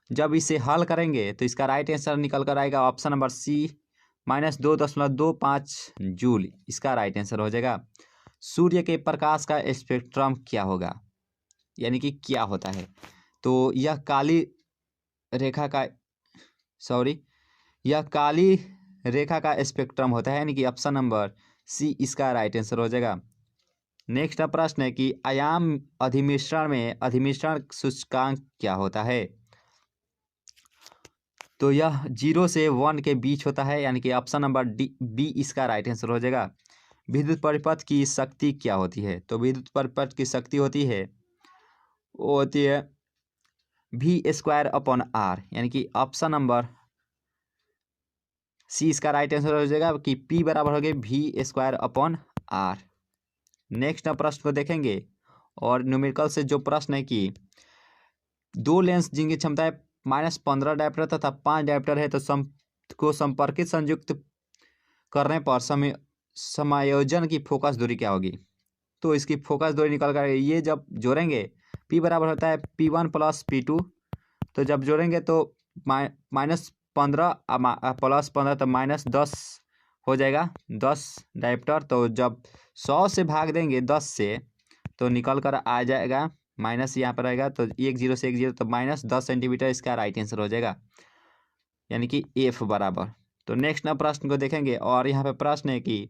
जब इसे हल करेंगे तो इसका राइट आंसर निकल कर आएगा ऑप्शन नंबर सी -2.25 जूल इसका राइट आंसर हो जाएगा। सूर्य के प्रकाश का स्पेक्ट्रम क्या होगा, यानी कि क्या होता है। तो यह काली रेखा का स्पेक्ट्रम होता है, यानी कि ऑप्शन नंबर सी इसका राइट आंसर हो जाएगा। नेक्स्ट प्रश्न है कि आयाम अधिमिश्रण में अधिमिश्रण सूचकांक क्या होता है। तो यह 0 से 1 के बीच होता है, यानी कि ऑप्शन नंबर बी इसका राइट आंसर हो जाएगा। विद्युत परिपथ की शक्ति क्या होती है। तो विद्युत परिपथ की शक्ति होती है वो होती है V²/R, यानी कि ऑप्शन नंबर सी इसका राइट आंसर हो जाएगा कि P बराबर हो गया V²/R। नेक्स्ट प्रश्न को देखेंगे। और न्यूमेरिकल से जो प्रश्न है कि दो लेंस जिनकी क्षमता है -15 डायप्टर तथा 5 डायप्टर है तो संपर्कित संयुक्त करने पर समायोजन की फोकस दूरी क्या होगी। तो इसकी फोकस दूरी निकल कर ये जब जोड़ेंगे P बराबर होता है P1 प्लस P2, तो जब जोड़ेंगे तो -15 प्लस 15 तो -10 हो जाएगा, 10 डायप्टर। तो जब 100 से भाग देंगे 10 से तो निकल कर आ जाएगा, माइनस यहाँ पर रहेगा तो 1 0 से 1 0 तो -10 सेंटीमीटर इसका राइट आंसर हो जाएगा, यानी कि F बराबर। तो नेक्स्ट ना प्रश्न को देखेंगे और यहाँ पे प्रश्न है कि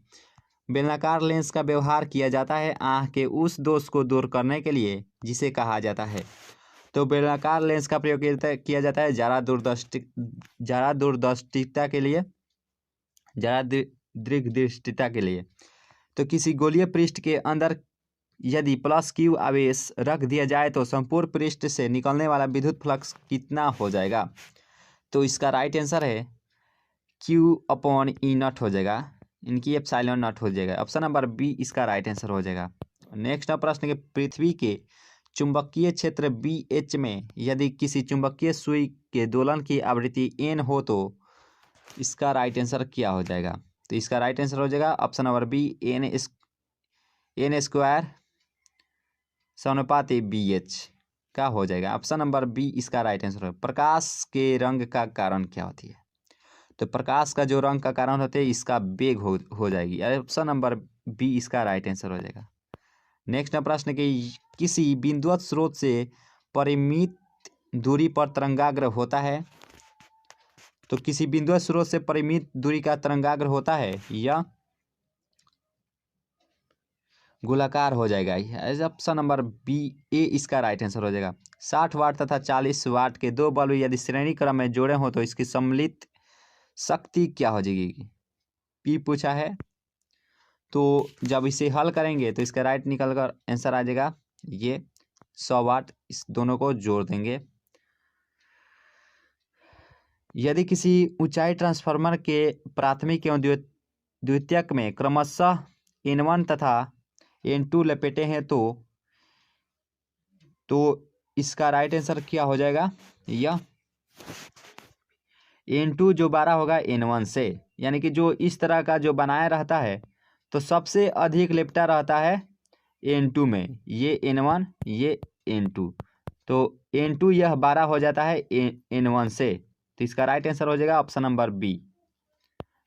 बेलनाकार लेंस का व्यवहार किया जाता है आँख के उस दोष को दूर करने के लिए जिसे कहा जाता है। तो बेलनाकार लेंस का प्रयोग किया जाता है ज़्यादा दूरदर्शिता के लिए, ज़्यादा दीर्घदृष्टिता के लिए। तो किसी गोलीय पृष्ठ के अंदर यदि प्लस Q आवेश रख दिया जाए तो संपूर्ण पृष्ठ से निकलने वाला विद्युत फ्लक्स कितना हो जाएगा। तो इसका राइट आंसर है Q/E0 हो जाएगा, इनकी ε0 हो जाएगा। ऑप्शन नंबर बी इसका राइट आंसर हो जाएगा। नेक्स्ट प्रश्न के पृथ्वी के चुंबकीय क्षेत्र BH में यदि किसी चुंबकीय सुई के दोलन की आवृत्ति n हो तो इसका राइट आंसर क्या हो जाएगा। तो इसका राइट आंसर हो जाएगा option number B n square समानुपाती BH का हो जाएगा। ऑप्शन नंबर बी इसका राइट आंसर है। प्रकाश के रंग का कारण क्या होती है। तो प्रकाश का जो रंग का कारण होते हैं इसका वेग हो जाएगी। ऑप्शन नंबर बी इसका राइट आंसर हो जाएगा। नेक्स्ट प्रश्न कि किसी बिंदुवत स्रोत से परिमित दूरी पर तरंगाग्र होता है। तो किसी बिंदुवत स्रोत से परिमित दूरी का तरंगाग्र होता है या गोलाकार हो जाएगा। ऑप्शन नंबर बी ए इसका राइट आंसर हो जाएगा। 60 वाट तथा 40 वाट के दो बल्ब यदि श्रेणी क्रम में जोड़े हो तो इसकी सम्मिलित शक्ति क्या हो जाएगी। पी पूछा है, तो जब इसे हल करेंगे तो इसका राइट निकल कर आंसर आ जाएगा ये 100 वाट। इस दोनों को जोड़ देंगे। यदि किसी ऊंचाई ट्रांसफार्मर के प्राथमिक एवं द्वितीयक में क्रमशः N1 तथा N2 लपेटे हैं तो इसका राइट आंसर क्या हो जाएगा। यह N2 जो 12 होगा N1 से, यानी कि जो इस तरह का जो बनाया रहता है तो सबसे अधिक लिपटा रहता है N2 में, ये N1 ये N2, तो N2 यह 12 हो जाता है N1 से, तो इसका राइट आंसर हो जाएगा ऑप्शन नंबर बी।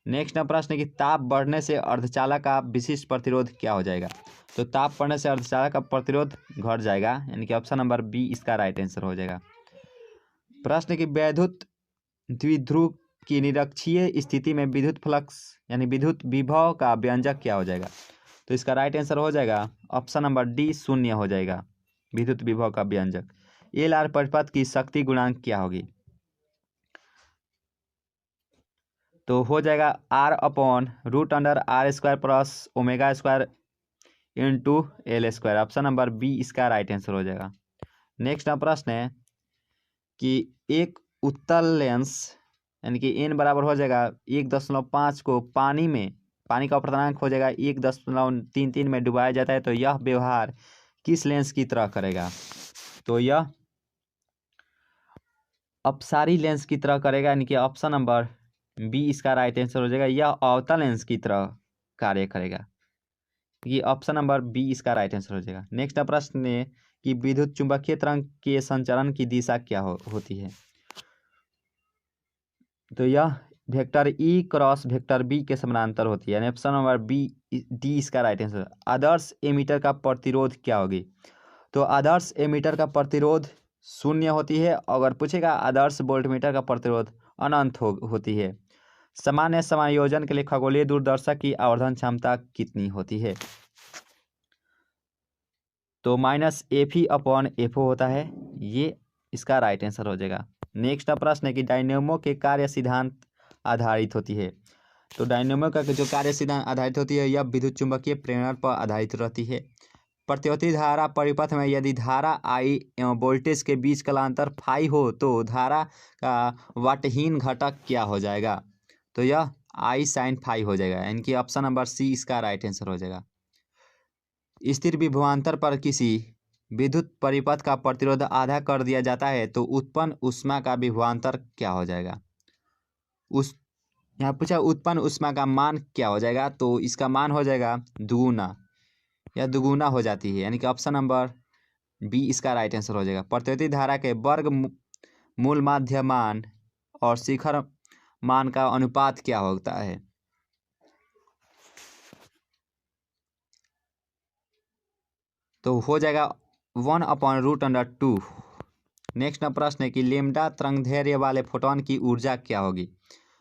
नेक्स्ट प्रश्न कि ताप बढ़ने से अर्धचालक का विशिष्ट प्रतिरोध क्या हो जाएगा। तो ताप बढ़ने से अर्धचालक का प्रतिरोध घट जाएगा, यानी कि ऑप्शन नंबर बी इसका राइट आंसर हो जाएगा। प्रश्न की वैद्युत द्विध्रुव की निरक्षीय स्थिति में विद्युत फ्लक्स यानी विद्युत विभव का व्यंजक क्या हो जाएगा। तो इसका राइट आंसर हो जाएगा ऑप्शन नंबर डी 0 हो जाएगा, विद्युत विभव का व्यंजक। LR परिपथ की शक्ति गुणांक क्या होगी। तो हो जाएगा R/√R² plus ω² into L²। Option number B इसका राइट आंसर हो जाएगा। नेक्स्ट प्रश्न है कि एक उत्तल लेंस यानी कि n बराबर हो जाएगा 1.5 को पानी का अपर्तनांक हो जाएगा 1.33 में डुबाया जाता है तो यह व्यवहार किस लेंस की तरह करेगा। तो यह अपसारी लेंस की तरह करेगा, यानी कि ऑप्शन नंबर बी इसका राइट आंसर हो जाएगा। यह अवतल लेंस की तरह कार्य करेगा, ये ऑप्शन नंबर बी इसका राइट आंसर हो जाएगा। नेक्स्ट प्रश्न है कि विद्युत चुंबकीय तरंग के संचरण की दिशा क्या होती है। तो यह vector E cross vector B के समानांतर होती है, यानी ऑप्शन नंबर बी डी इसका राइट आंसर। आदर्श एमीटर का प्रतिरोध क्या होगी। तो आदर्श एमीटर का प्रतिरोध 0 होती है। अगर पूछेगा आदर्श वोल्टमीटर का प्रतिरोध अनंत होती है। सामान्य समायोजन के लिए खगोलीय दूरदर्शक की आवर्धन क्षमता कितनी होती है। तो -FE/FO होता है, ये इसका राइट आंसर हो जाएगा। नेक्स्ट प्रश्न है कि डायनेमो के कार्य सिद्धांत आधारित होती है। तो डायनेमो का जो कार्य सिद्धांत आधारित होती है यह विद्युत चुंबकीय प्रेरण पर आधारित रहती है। प्रतिवर्ती धारा परिपथ में यदि धारा I एवं वोल्टेज के बीच का अंतर फाई हो तो धारा का वाटहीन घटक क्या हो जाएगा। तो यह I sin फाई हो जाएगा, यानी कि ऑप्शन नंबर सी इसका राइट आंसर हो जाएगा। स्थिर विभवांतर पर किसी विद्युत परिपथ का प्रतिरोध आधा कर दिया जाता है तो उत्पन्न ऊष्मा का विभवांतर क्या हो जाएगा। यहाँ पूछा उत्पन्न ऊष्मा का मान क्या हो जाएगा। तो इसका मान हो जाएगा दुगुना, या दुगुना हो जाती है, यानी कि ऑप्शन नंबर बी इसका राइट आंसर हो जाएगा। प्रतिरोधी धारा के वर्ग मूल माध्य मान और शिखर मान का अनुपात क्या होता है? तो हो जाएगा 1/√2। नेक्स्ट प्रश्न है कि लेमडा तरंगदैर्घ्य वाले फोटोन की ऊर्जा क्या होगी?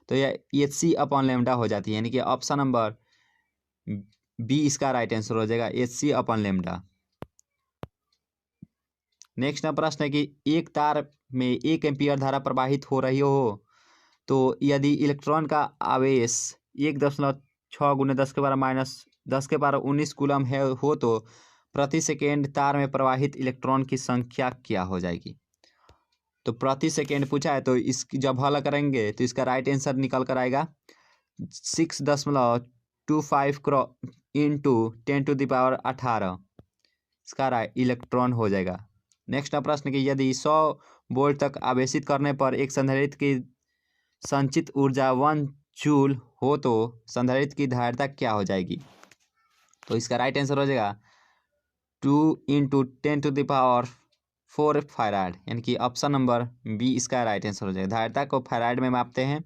तो यह hc/λ हो जाती है, यानी कि ऑप्शन नंबर बी इसका राइट आंसर हो जाएगा, hc/λ। नेक्स्ट प्रश्न है कि एक तार में 1 एम्पीयर धारा प्रवाहित हो रही हो, तो यदि इलेक्ट्रॉन का आवेश 1.6 × 10⁻−10⁻19 कूलम है हो तो प्रति सेकेंड तार में प्रवाहित इलेक्ट्रॉन की संख्या क्या हो जाएगी? तो प्रति सेकेंड पूछा है, तो इसकी जब हल करेंगे तो इसका राइट आंसर निकल कर आएगा 6.25 इंटू 10⁻18 इसका इलेक्ट्रॉन हो जाएगा। नेक्स्ट प्रश्न कि यदि 100 वोल्ट तक आवेशित करने पर एक संधारित्र की संचित ऊर्जा 1 जूल हो तो संधारित्र की धारिता क्या हो जाएगी? तो इसका राइट आंसर हो जाएगा 2 इंटू 10⁴ फैराड, यानी कि ऑप्शन नंबर बी इसका राइट आंसर हो जाएगा। धारिता को फैराड में मापते हैं।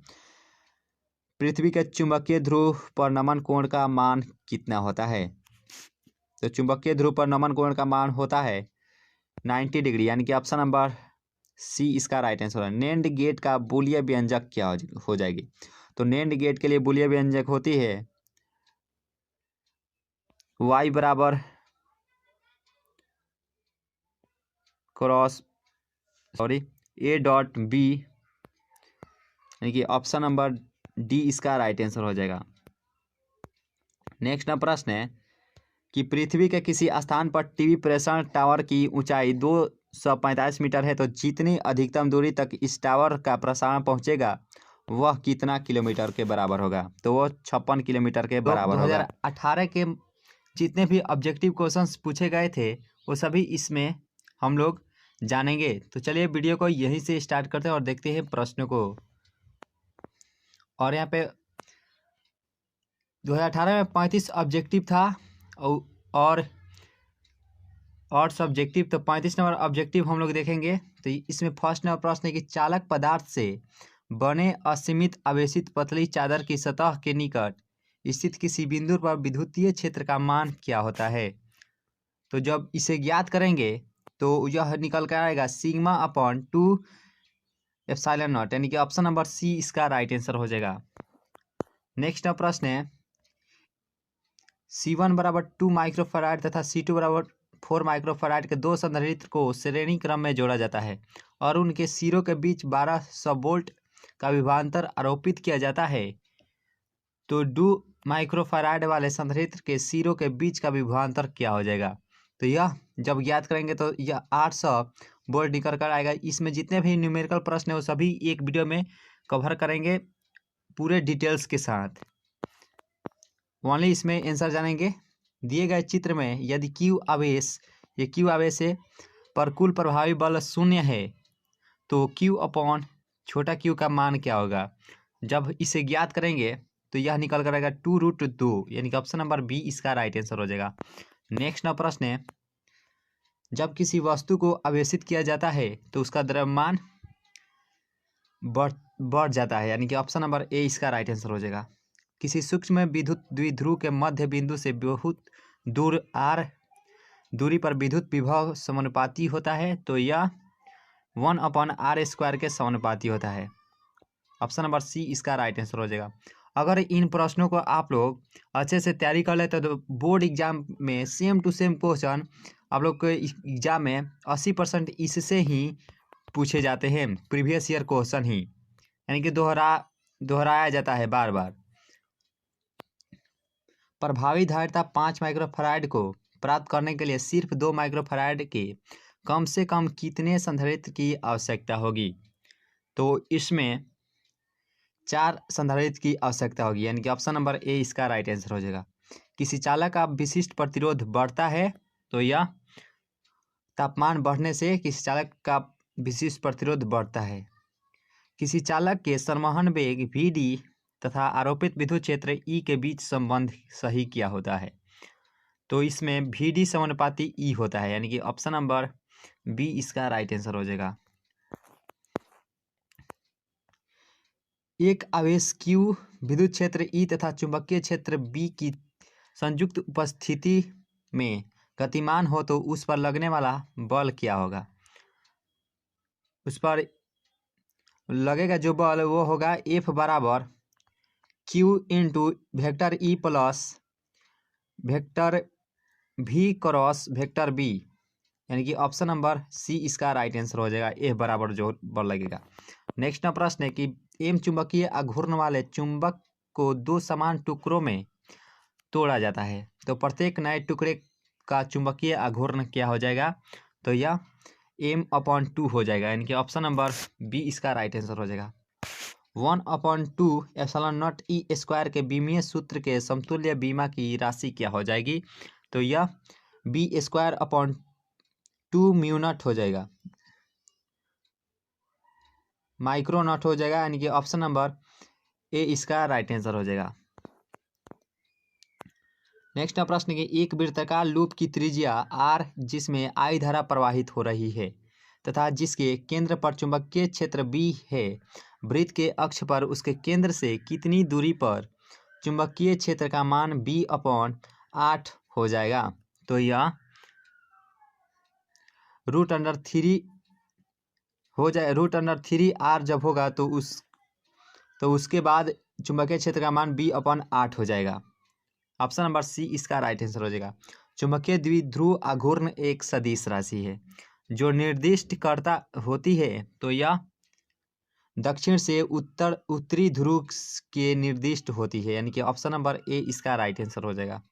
पृथ्वी के चुंबकीय ध्रुव पर नमन कोण का मान कितना होता है? तो चुंबकीय ध्रुव पर नमन कोण का मान होता है 90 डिग्री, यानी कि ऑप्शन नंबर सी इसका राइट आंसर है। नेंड गेट का बूलियन व्यंजक क्या हो जाएगी? तो नेंड गेट के लिए बूलियन व्यंजक होती है y बराबर a.b, यानी कि ऑप्शन नंबर डी इसका राइट आंसर हो जाएगा। नेक्स्ट प्रश्न है कि पृथ्वी के किसी स्थान पर टीवी प्रेषण टावर की ऊंचाई 245 मीटर है, तो जितनी अधिकतम दूरी तक इस टावर का प्रसारण पहुंचेगा वह कितना किलोमीटर के बराबर होगा? तो वो 56 किलोमीटर के बराबर होगा। 2018 के जितने भी ऑब्जेक्टिव क्वेश्चंस पूछे गए थे वो सभी इसमें हम लोग जानेंगे। तो चलिए वीडियो को यहीं से स्टार्ट करते हैं और देखते हैं प्रश्नों को। और यहाँ पे 2018 में 35 ऑब्जेक्टिव था और सब्जेक्टिव, तो 35 नंबर ऑब्जेक्टिव हम लोग देखेंगे। तो इसमें फर्स्ट नंबर प्रश्न है कि चालक पदार्थ से बने असीमित आवेशित पतली चादर की सतह के निकट स्थित किसी बिंदु पर विद्युतीय क्षेत्र का मान क्या होता है? तो जब इसे ज्ञात करेंगे तो यह निकल कर आएगा σ/2 ε0, यानी कि ऑप्शन नंबर सी इसका राइट आंसर हो जाएगा। नेक्स्ट प्रश्न है C1 बराबर 2 माइक्रोफराड तथा C2 बराबर 4 माइक्रोफराड के दो संधारित्र को श्रेणी क्रम में जोड़ा जाता है और उनके सिरों के बीच 1200 वोल्ट का विभवांतर आरोपित किया जाता है। तो 2 माइक्रोफराड वाले संधारित्र के सिरों के बीच का विभवांतर क्या हो जाएगा? तो यह जब ज्ञात करेंगे तो यह 800 वोल्ट निकल कर आएगा। इसमें जितने भी न्यूमेरिकल प्रश्न है वो सभी एक वीडियो में कवर करेंगे पूरे डिटेल्स के साथ। ओनली इसमें आंसर जानेंगे। दिए गए चित्र में यदि क्यू आवेश, ये क्यू आवेश है, पर कुल प्रभावी बल 0 है तो Q/छोटा क्यू का मान क्या होगा? जब इसे ज्ञात करेंगे तो यह निकल कर आएगा 2√2, यानी कि ऑप्शन नंबर बी इसका राइट आंसर हो जाएगा। नेक्स्ट प्रश्न है जब किसी वस्तु को आवेशित किया जाता है तो उसका द्रव्यमान बढ़ जाता है, यानी कि ऑप्शन नंबर ए इसका राइट आंसर हो जाएगा। किसी सूक्ष्म विद्युत द्विध्रुव के मध्य बिंदु से बहुत दूर r दूरी पर विद्युत विभव समानुपाती होता है, तो यह 1/r² के समानुपाती होता है। ऑप्शन नंबर सी इसका राइट आंसर हो जाएगा। अगर इन प्रश्नों को आप लोग अच्छे से तैयारी कर लेते तो बोर्ड एग्जाम में सेम टू सेम क्वेश्चन आप लोग के एग्जाम में 80% इससे ही पूछे जाते हैं, प्रीवियस ईयर क्वेश्चन ही, यानी कि दोहराया जाता है बार बार। प्रभावी धारिता 5 माइक्रोफराड को प्राप्त करने के लिए सिर्फ 2 माइक्रोफराड के कम से कम कितने संधारित्र की आवश्यकता होगी? तो इसमें 4 संधारित्र की आवश्यकता होगी, यानी कि ऑप्शन नंबर ए इसका राइट आंसर हो जाएगा। किसी चालक का विशिष्ट प्रतिरोध बढ़ता है तो यह तापमान बढ़ने से किसी चालक का विशिष्ट प्रतिरोध बढ़ता है। किसी चालक के संवहन वेग Vd तथा आरोपित विद्युत क्षेत्र E के बीच संबंध सही क्या होता है? तो इसमें भी डी समानुपाती ई होता है, यानी कि ऑप्शन नंबर बी इसका राइट आंसर हो जाएगा। एक आवेश Q विद्युत क्षेत्र E तथा चुंबकीय क्षेत्र B की संयुक्त उपस्थिति में गतिमान हो तो उस पर लगने वाला बल क्या होगा? उस पर लगेगा जो बल वो होगा F बराबर Q into vector E plus vector V cross vector B, यानी कि ऑप्शन नंबर सी इसका राइट आंसर हो जाएगा। F बराबर जो बल लगेगा। नेक्स्ट प्रश्न है कि एम चुंबकीय आघूर्ण वाले चुंबक को दो समान टुकड़ों में तोड़ा जाता है तो प्रत्येक नए टुकड़े का चुंबकीय आघूर्ण क्या हो जाएगा? तो यह m/2 हो जाएगा, यानी कि ऑप्शन नंबर बी इसका राइट आंसर हो जाएगा। 1/2 एप्सिलॉन नॉट ई स्क्वायर के बीमीय सूत्र के समतुल्य बीमा की राशि क्या हो जाएगी? तो यह b²/2 म्यू नॉट हो जाएगा, माइक्रो नॉट हो जाएगा, यानी कि ऑप्शन नंबर ए इसका राइट आंसर हो जाएगा। नेक्स्ट प्रश्न कि एक वृत्ताकार लूप की त्रिज्या r जिसमें I धारा प्रवाहित हो रही है तथा जिसके केंद्र पर चुंबकीय क्षेत्र B है, वृत्त के अक्ष पर उसके केंद्र से कितनी दूरी पर चुंबकीय क्षेत्र का मान b/8 हो जाएगा? तो यह √3 हो जाए। √3r जब होगा तो उसके बाद चुंबकीय क्षेत्र का मान b/8 हो जाएगा। ऑप्शन नंबर सी इसका राइट आंसर हो जाएगा। चुंबकीय द्विध्रुव आघूर्ण एक सदिश राशि है जो निर्दिष्ट करता होती है, तो यह दक्षिण से उत्तरी ध्रुव के निर्दिष्ट होती है, यानी कि ऑप्शन नंबर ए इसका राइट आंसर हो जाएगा।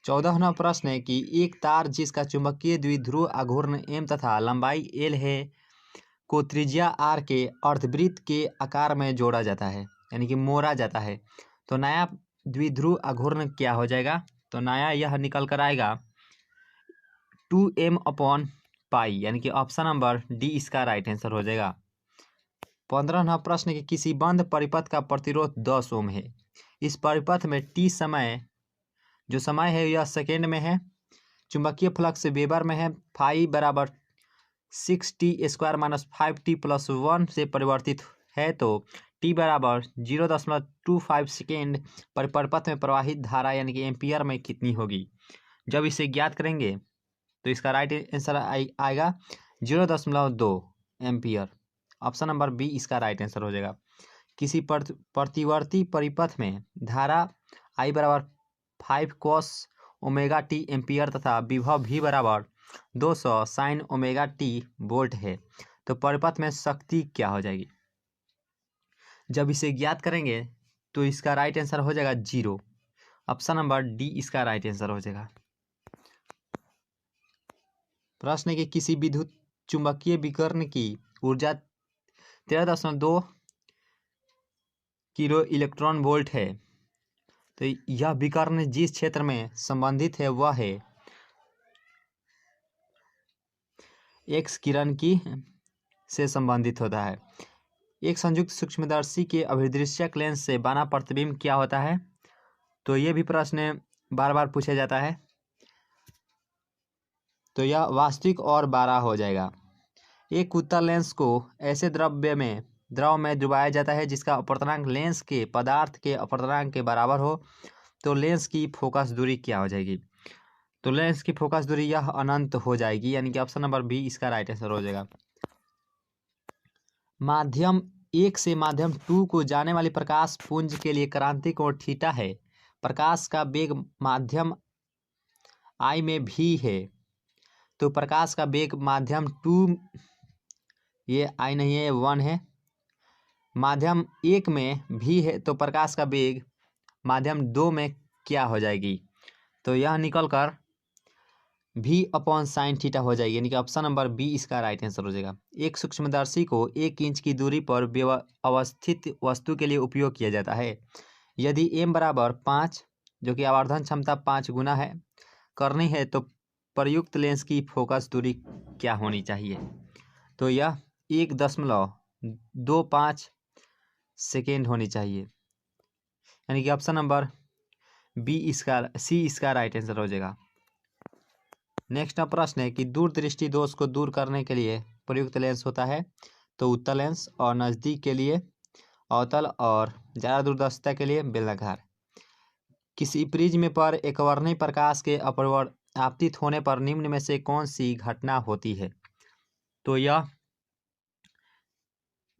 14वां प्रश्न है कि एक तार जिसका चुंबकीय द्विध्रुव आघूर्ण m तथा लंबाई l है को त्रिज्या r के अर्धवृत्त के आकार में जोड़ा जाता है, यानी कि मोड़ा जाता है, तो नया द्विध्रुव आघूर्ण क्या हो जाएगा? तो नया यह निकल कर आएगा 2m/π, यानी कि ऑप्शन नंबर डी इसका राइट आंसर हो जाएगा। 15वां प्रश्न कि किसी बंद परिपथ का प्रतिरोध 10 ओम है। इस परिपथ में टी समय जो समय है यह सेकेंड में है, चुंबकीय फ्लक्स वेबर में है, फाई बराबर 6t² - 5t + 1 से परिवर्तित है, तो टी बराबर 0.25 सेकेंड पर परिपथ में प्रवाहित धारा यानी कि एम्पियर में कितनी होगी? जब इसे ज्ञात करेंगे तो इसका राइट आंसर आएगा 0.2 एम्पियर। ऑप्शन नंबर बी इसका राइट आंसर हो जाएगा। किसी प्रतिवर्ती परिपथ में धारा I बराबर 5 cos ωt एम्पियर तथा विभव V बराबर 200 sin ωt वोल्ट है, तो परिपथ में शक्ति क्या हो जाएगी? जब इसे ज्ञात करेंगे तो इसका राइट आंसर हो जाएगा 0। ऑप्शन नंबर डी इसका राइट आंसर हो जाएगा। प्रश्न है कि किसी विद्युत चुंबकीय विकर्ण की ऊर्जा 13.2 किलो इलेक्ट्रॉन वोल्ट है, तो यह विकर्ण जिस क्षेत्र में संबंधित है वह है एक्स किरण की से संबंधित होता है। एक संयुक्त सूक्ष्मदर्शी के अभिदृश्यक लेंस से बना प्रतिबिंब क्या होता है? तो ये भी प्रश्न बार बार पूछा जाता है, तो यह वास्तविक और बारह हो जाएगा। एक उत्तल लेंस को ऐसे द्रव में डुबाया जाता है जिसका अपवर्तनांक लेंस के पदार्थ के अपवर्तनांक के बराबर हो, तो लेंस की फोकस दूरी क्या हो जाएगी? तो लेंस की फोकस दूरी यह अनंत हो जाएगी, यानी कि ऑप्शन नंबर बी इसका राइट आंसर हो जाएगा। माध्यम 1 से माध्यम 2 को जाने वाली प्रकाश पुंज के लिए क्रांति कोण थीटा है। प्रकाश का वेग माध्यम I में भी है, तो प्रकाश का वेग माध्यम 2, ये I नहीं है, 1 है, माध्यम 1 में भी है, तो प्रकाश का वेग माध्यम 2 में क्या हो जाएगी? तो यह निकल कर V/sin थीटा हो जाएगी, यानी कि ऑप्शन नंबर बी इसका राइट आंसर हो जाएगा। एक सूक्ष्मदर्शी को 1 इंच की दूरी पर अवस्थित वस्तु के लिए उपयोग किया जाता है। यदि m बराबर 5, जो कि आवर्धन क्षमता 5 गुना है, करनी है तो प्रयुक्त लेंस की फोकस दूरी क्या होनी चाहिए? तो यह 1.25 सेकेंड होनी चाहिए, यानी कि ऑप्शन नंबर सी इसका राइट आंसर हो जाएगा। नेक्स्ट प्रश्न है कि दूरदृष्टि दोष को दूर करने के लिए प्रयुक्त लेंस होता है, तो उत्तल लेंस, और नज़दीक के लिए अवतल, और ज़्यादा दूरदर्शिता के लिए बेलनाकार। किसी प्रिज्म पर एकवर्णी प्रकाश के आपतित होने पर निम्न में से कौन सी घटना होती है? तो यह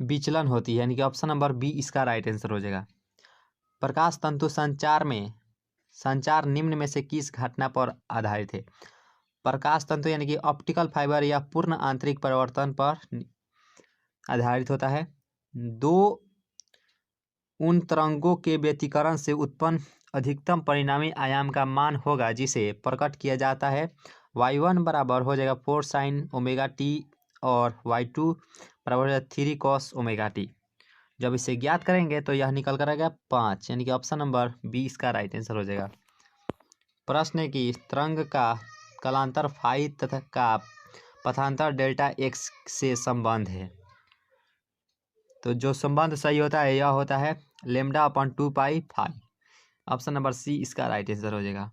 विचलन होती है, यानी कि ऑप्शन नंबर बी इसका राइट आंसर हो जाएगा। प्रकाश तंतु संचार निम्न में से किस घटना पर आधारित है? प्रकाश तंतु यानी कि ऑप्टिकल फाइबर या पूर्ण आंतरिक परिवर्तन पर आधारित होता है। दो उन तरंगों के व्यतिकरण से उत्पन्न अधिकतम परिणामी आयाम का मान होगा जिसे प्रकट किया जाता है। y1 बराबर हो जाएगा 4 sin ओमेगा टी और y2 बराबर हो जाएगा 3 cos ओमेगा टी। जब इसे ज्ञात करेंगे तो यह निकल कर आएगा 5, यानी कि ऑप्शन नंबर बी इसका राइट आंसर हो जाएगा। प्रश्न है कि तरंग का कालांतर फाई तथा का पथांतर डेल्टा एक्स से संबंध है, तो जो संबंध सही होता है यह होता है लेमडा अपॉन 2 पाई फाई। ऑप्शन नंबर सी इसका राइट आंसर हो जाएगा।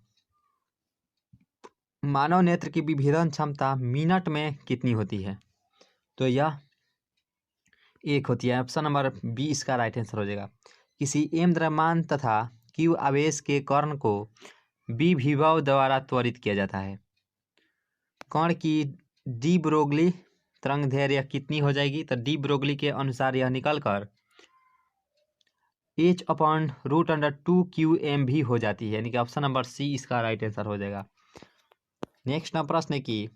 मानव नेत्र की विभेदन क्षमता मिनट में कितनी होती है? तो यह 1 होती है। ऑप्शन नंबर बी इसका राइट आंसर हो जाएगा। किसी एम द्रव्यमान तथा क्यू आवेश के कर्ण को विभव द्वारा त्वरित किया जाता है। कण की डी ब्रोगली तरंग दैर्घ्य कितनी हो जाएगी? तो डी ब्रोगली के अनुसार यह निकल कर h/√2 QM भी हो जाती है, यानी कि ऑप्शन नंबर सी इसका राइट आंसर हो जाएगा। नेक्स्ट प्रश्न है कि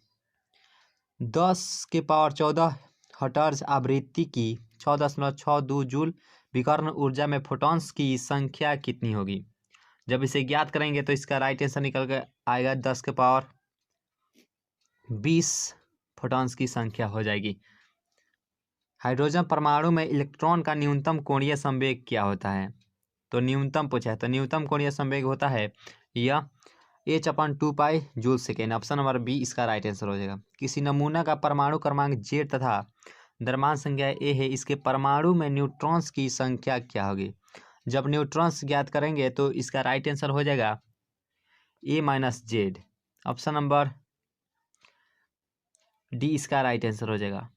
10⁻14 हर्ट्ज आवृत्ति की 6.62 जूल विकर्ण ऊर्जा में फोटॉन्स की संख्या कितनी होगी? जब इसे ज्ञात करेंगे तो इसका राइट आंसर निकल कर आएगा 10⁻20 फोटॉन्स की संख्या हो जाएगी। हाइड्रोजन परमाणु में इलेक्ट्रॉन का न्यूनतम कोणीय संवेग क्या होता है? तो न्यूनतम पूछा है, तो न्यूनतम कोणीय संवेग होता है यह h/2 pi joule second. Option number B इसका राइट आंसर हो जाएगा। किसी नमूना का परमाणु क्रमांक Z तथा द्रव्यमान संख्या A है, इसके परमाणु में न्यूट्रॉन्स की संख्या क्या होगी? जब न्यूट्रॉन्स ज्ञात करेंगे तो इसका राइट आंसर हो जाएगा A-Z। ऑप्शन नंबर डी इसका राइट आंसर हो जाएगा।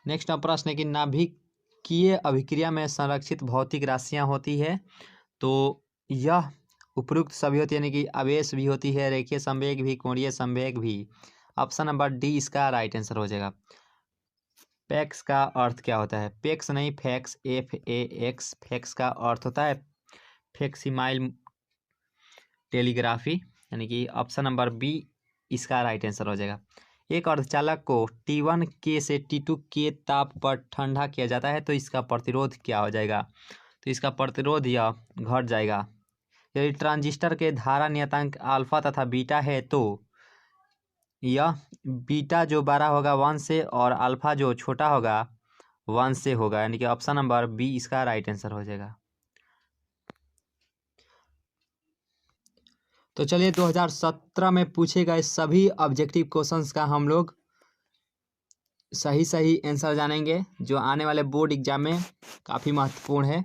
नेक्स्ट प्रश्न है कि नाभिकीय अभिक्रिया में संरक्षित भौतिक राशियां होती है, तो यह उपयुक्त सभी होती है, यानी कि आवेश भी होती है, रेखीय संवेग भी, कोणीय संवेग भी। ऑप्शन नंबर डी इसका राइट आंसर हो जाएगा। पैक्स का अर्थ क्या होता है? पैक्स नहीं, फैक्स, FAX। फैक्स का अर्थ होता है फैक्सिमाइल टेलीग्राफी, यानी कि ऑप्शन नंबर बी इसका राइट आंसर हो जाएगा। एक अर्धचालक को T1 के से T2 के ताप पर ठंडा किया जाता है, तो इसका प्रतिरोध क्या हो जाएगा? तो इसका प्रतिरोध यह घट जाएगा। यदि ट्रांजिस्टर के धारा नियतांक अल्फा तथा बीटा है तो यह बीटा जो बड़ा होगा 1 से और अल्फा जो छोटा होगा 1 से होगा, यानी कि ऑप्शन नंबर बी इसका राइट आंसर हो जाएगा। तो चलिए 2017 में पूछे गए सभी ऑब्जेक्टिव क्वेश्चंस का हम लोग सही आंसर जानेंगे, जो आने वाले बोर्ड एग्जाम में काफ़ी महत्वपूर्ण है।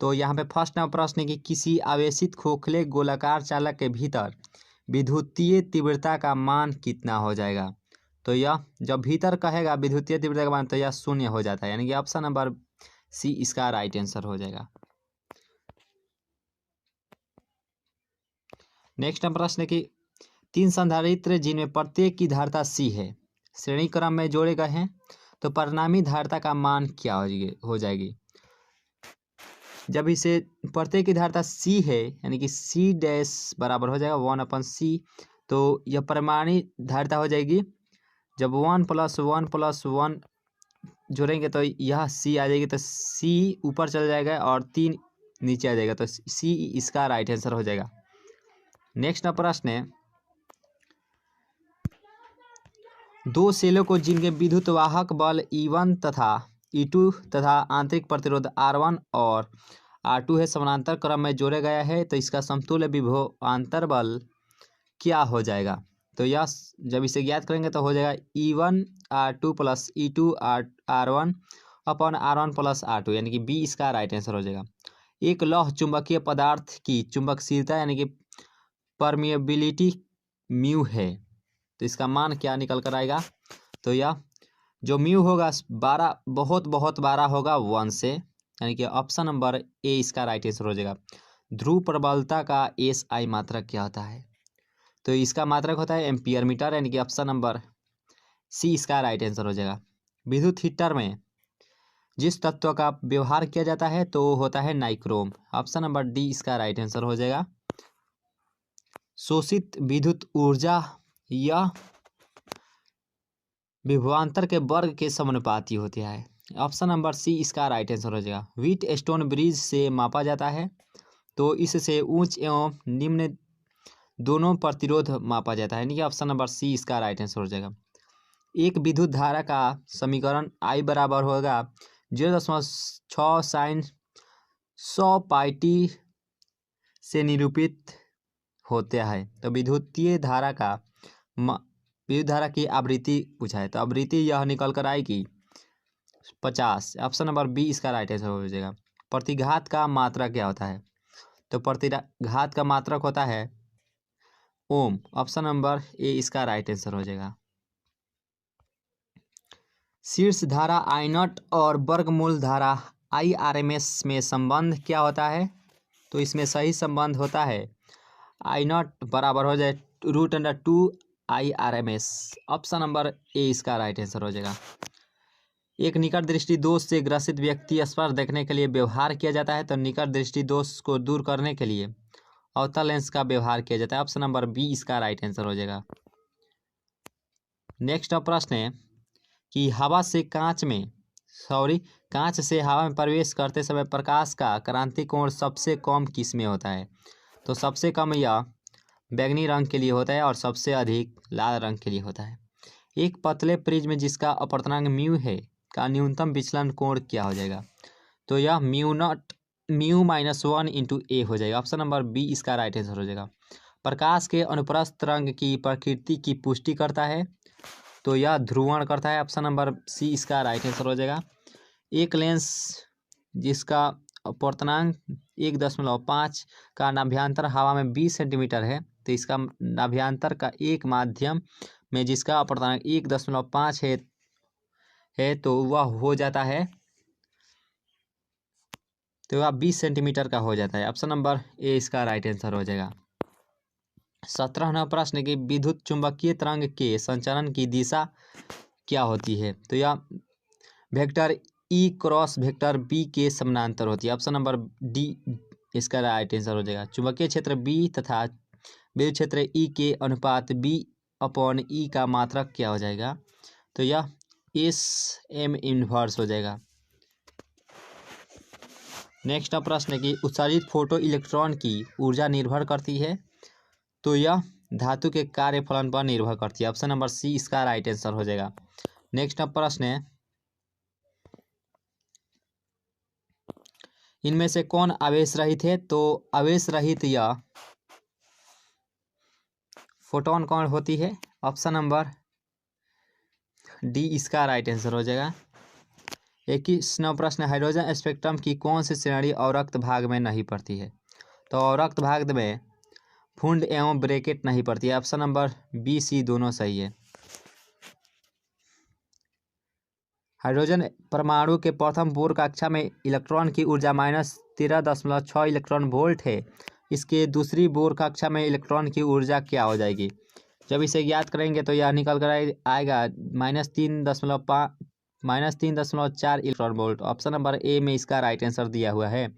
तो यहाँ पे फर्स्ट प्रश्न है कि किसी आवेशित खोखले गोलाकार चालक के भीतर विद्युतीय तीव्रता का मान कितना हो जाएगा? तो यह जब भीतर कहेगा विद्युतीय तीव्रता का मान तो यह 0 हो जाता है, यानी कि ऑप्शन नंबर सी इसका राइट आंसर हो जाएगा। नेक्स्ट प्रश्न है कि 3 संधारित्र जिनमें प्रत्येक की धारिता C है, श्रेणी क्रम में जोड़े गए हैं, तो परिणामी धारिता का मान क्या हो जाएगी? जब इसे प्रत्येक की धारिता C है, यानी कि C डैश बराबर हो जाएगा 1/C, तो यह परिणामी धारिता हो जाएगी। जब 1 + 1 + 1 जोड़ेंगे तो यह C आ जाएगी, तो C ऊपर चल जाएगा और 3 नीचे आ जाएगा, तो C इसका राइट आंसर हो जाएगा। नेक्स्ट प्रश्न है 2 सेलों को जिनके विद्युत वाहक बल E1 तथा E2 तथा आंतरिक प्रतिरोध R1 और R2 है, समानांतर क्रम में जोड़े गया है, तो इसका समतुल्य विभवांतर बल क्या हो जाएगा? तो यह जब इसे ज्ञात करेंगे तो हो जाएगा E1 R2 + E2 R1 upon R1 + R2 यानी कि बी इसका राइट आंसर हो जाएगा। एक लौह चुंबकीय पदार्थ की चुंबकशीलता यानी कि परमिएबिलिटी म्यू है, तो इसका मान क्या निकल कर आएगा? तो यह जो म्यू होगा 12 बहुत बहुत 12 होगा 1 से, यानी कि ऑप्शन नंबर ए इसका राइट आंसर हो जाएगा। ध्रुव प्रबलता का SI मात्रक क्या होता है? तो इसका मात्रक होता है एम्पियर मीटर, यानी कि ऑप्शन नंबर सी इसका राइट आंसर हो जाएगा। विद्युत हीटर में जिस तत्व का व्यवहार किया जाता है तो वो होता है नाइक्रोम, ऑप्शन नंबर डी इसका राइट आंसर हो जाएगा। शोषित विद्युत ऊर्जा या विभवांतर के वर्ग के समानुपाती होती है, ऑप्शन नंबर सी इसका राइट आंसर हो जाएगा। व्हीट स्टोन ब्रिज से मापा जाता है तो इससे उच्च एवं निम्न दोनों प्रतिरोध मापा जाता है, यानी कि ऑप्शन नंबर सी इसका राइट आंसर हो जाएगा। एक विद्युत धारा का समीकरण I बराबर होगा 0.6 sin 100 पाई टी से निरूपित होता है। तो विद्युत धारा की आवृत्ति पूछा है, तो आवृत्ति यह निकल कर आएगी 50, ऑप्शन नंबर बी इसका राइट आंसर हो जाएगा। प्रतिघात का मात्रक क्या होता है? तो प्रतिघात का मात्रक होता है ओम, ऑप्शन नंबर ए इसका राइट आंसर हो जाएगा। शीर्ष धारा I0 और वर्गमूल धारा IRMS में संबंध क्या होता है? तो इसमें सही संबंध होता है I0 बराबर हो जाए √2 IRMS, ऑप्शन नंबर ए इसका राइट आंसर हो जाएगा। एक निकट दृष्टि दोष से ग्रसित व्यक्ति स्पर्श देखने के लिए व्यवहार किया जाता है, तो निकट दृष्टि दोष को दूर करने के लिए अवतल लेंस का व्यवहार किया जाता है, ऑप्शन नंबर बी इसका राइट आंसर हो जाएगा। नेक्स्ट प्रश्न है कि कांच से हवा में प्रवेश करते समय प्रकाश का क्रांति कोण सबसे कम किस में होता है? तो सबसे कम यह बैंगनी रंग के लिए होता है और सबसे अधिक लाल रंग के लिए होता है। एक पतले प्रिज्म जिसका अपवर्तनांक म्यू है का न्यूनतम विचलन कोण क्या हो जाएगा? तो यह μ-1 इंटू ए हो जाएगा, ऑप्शन नंबर बी इसका राइट आंसर हो जाएगा। प्रकाश के अनुप्रस्थ रंग की प्रकृति की पुष्टि करता है, तो यह ध्रुवण करता है, ऑप्शन नंबर सी इसका राइट आंसर हो जाएगा। एक लेंस जिसका अपवर्तनांक 1.5 का नाभ्यंतर हवा में 20 सेंटीमीटर है, तो इसका नाभ्यंतर का एक माध्यम में जिसका अपवर्तनांक 1.5 है तो वह हो जाता है, तो वह 20 सेंटीमीटर का हो जाता है, ऑप्शन नंबर ए इसका राइट आंसर हो जाएगा। 17वां प्रश्न की विद्युत चुंबकीय तरंग के संचरण की दिशा क्या होती है? तो यह vector E cross vector B के समानांतर होती है, ऑप्शन नंबर डी इसका राइट आंसर हो जाएगा। चुंबकीय क्षेत्र बी तथा विद्युत क्षेत्र ई के अनुपात B/E का मात्रक क्या हो जाएगा? तो यह SM इन्वर्स हो जाएगा। नेक्स्ट प्रश्न है कि उत्सर्जित फोटो इलेक्ट्रॉन की ऊर्जा निर्भर करती है, तो यह धातु के कार्यफलन पर निर्भर करती है, ऑप्शन नंबर सी इसका राइट आंसर हो जाएगा। नेक्स्ट प्रश्न है इनमें से कौन आवेश रहित है? तो आवेश रहित या फोटोन कौन होती है? ऑप्शन नंबर डी इसका राइट आंसर हो जाएगा। 21वां प्रश्न, हाइड्रोजन स्पेक्ट्रम की कौन सी श्रेणी अवरक्त भाग में नहीं पड़ती है? तो अवरक्त भाग में फुंड एवं ब्रैकेट नहीं पड़ती है, ऑप्शन नंबर बी सी दोनों सही है। हाइड्रोजन परमाणु के प्रथम बोर कक्षा में इलेक्ट्रॉन की ऊर्जा -13.6 इलेक्ट्रॉन वोल्ट है। इसके दूसरी बोर कक्षा में इलेक्ट्रॉन की ऊर्जा क्या हो जाएगी? जब इसे ज्ञात करेंगे तो यह निकल कर आएगा -3.4 electron volt, option number A में इसका राइट आंसर दिया हुआ है।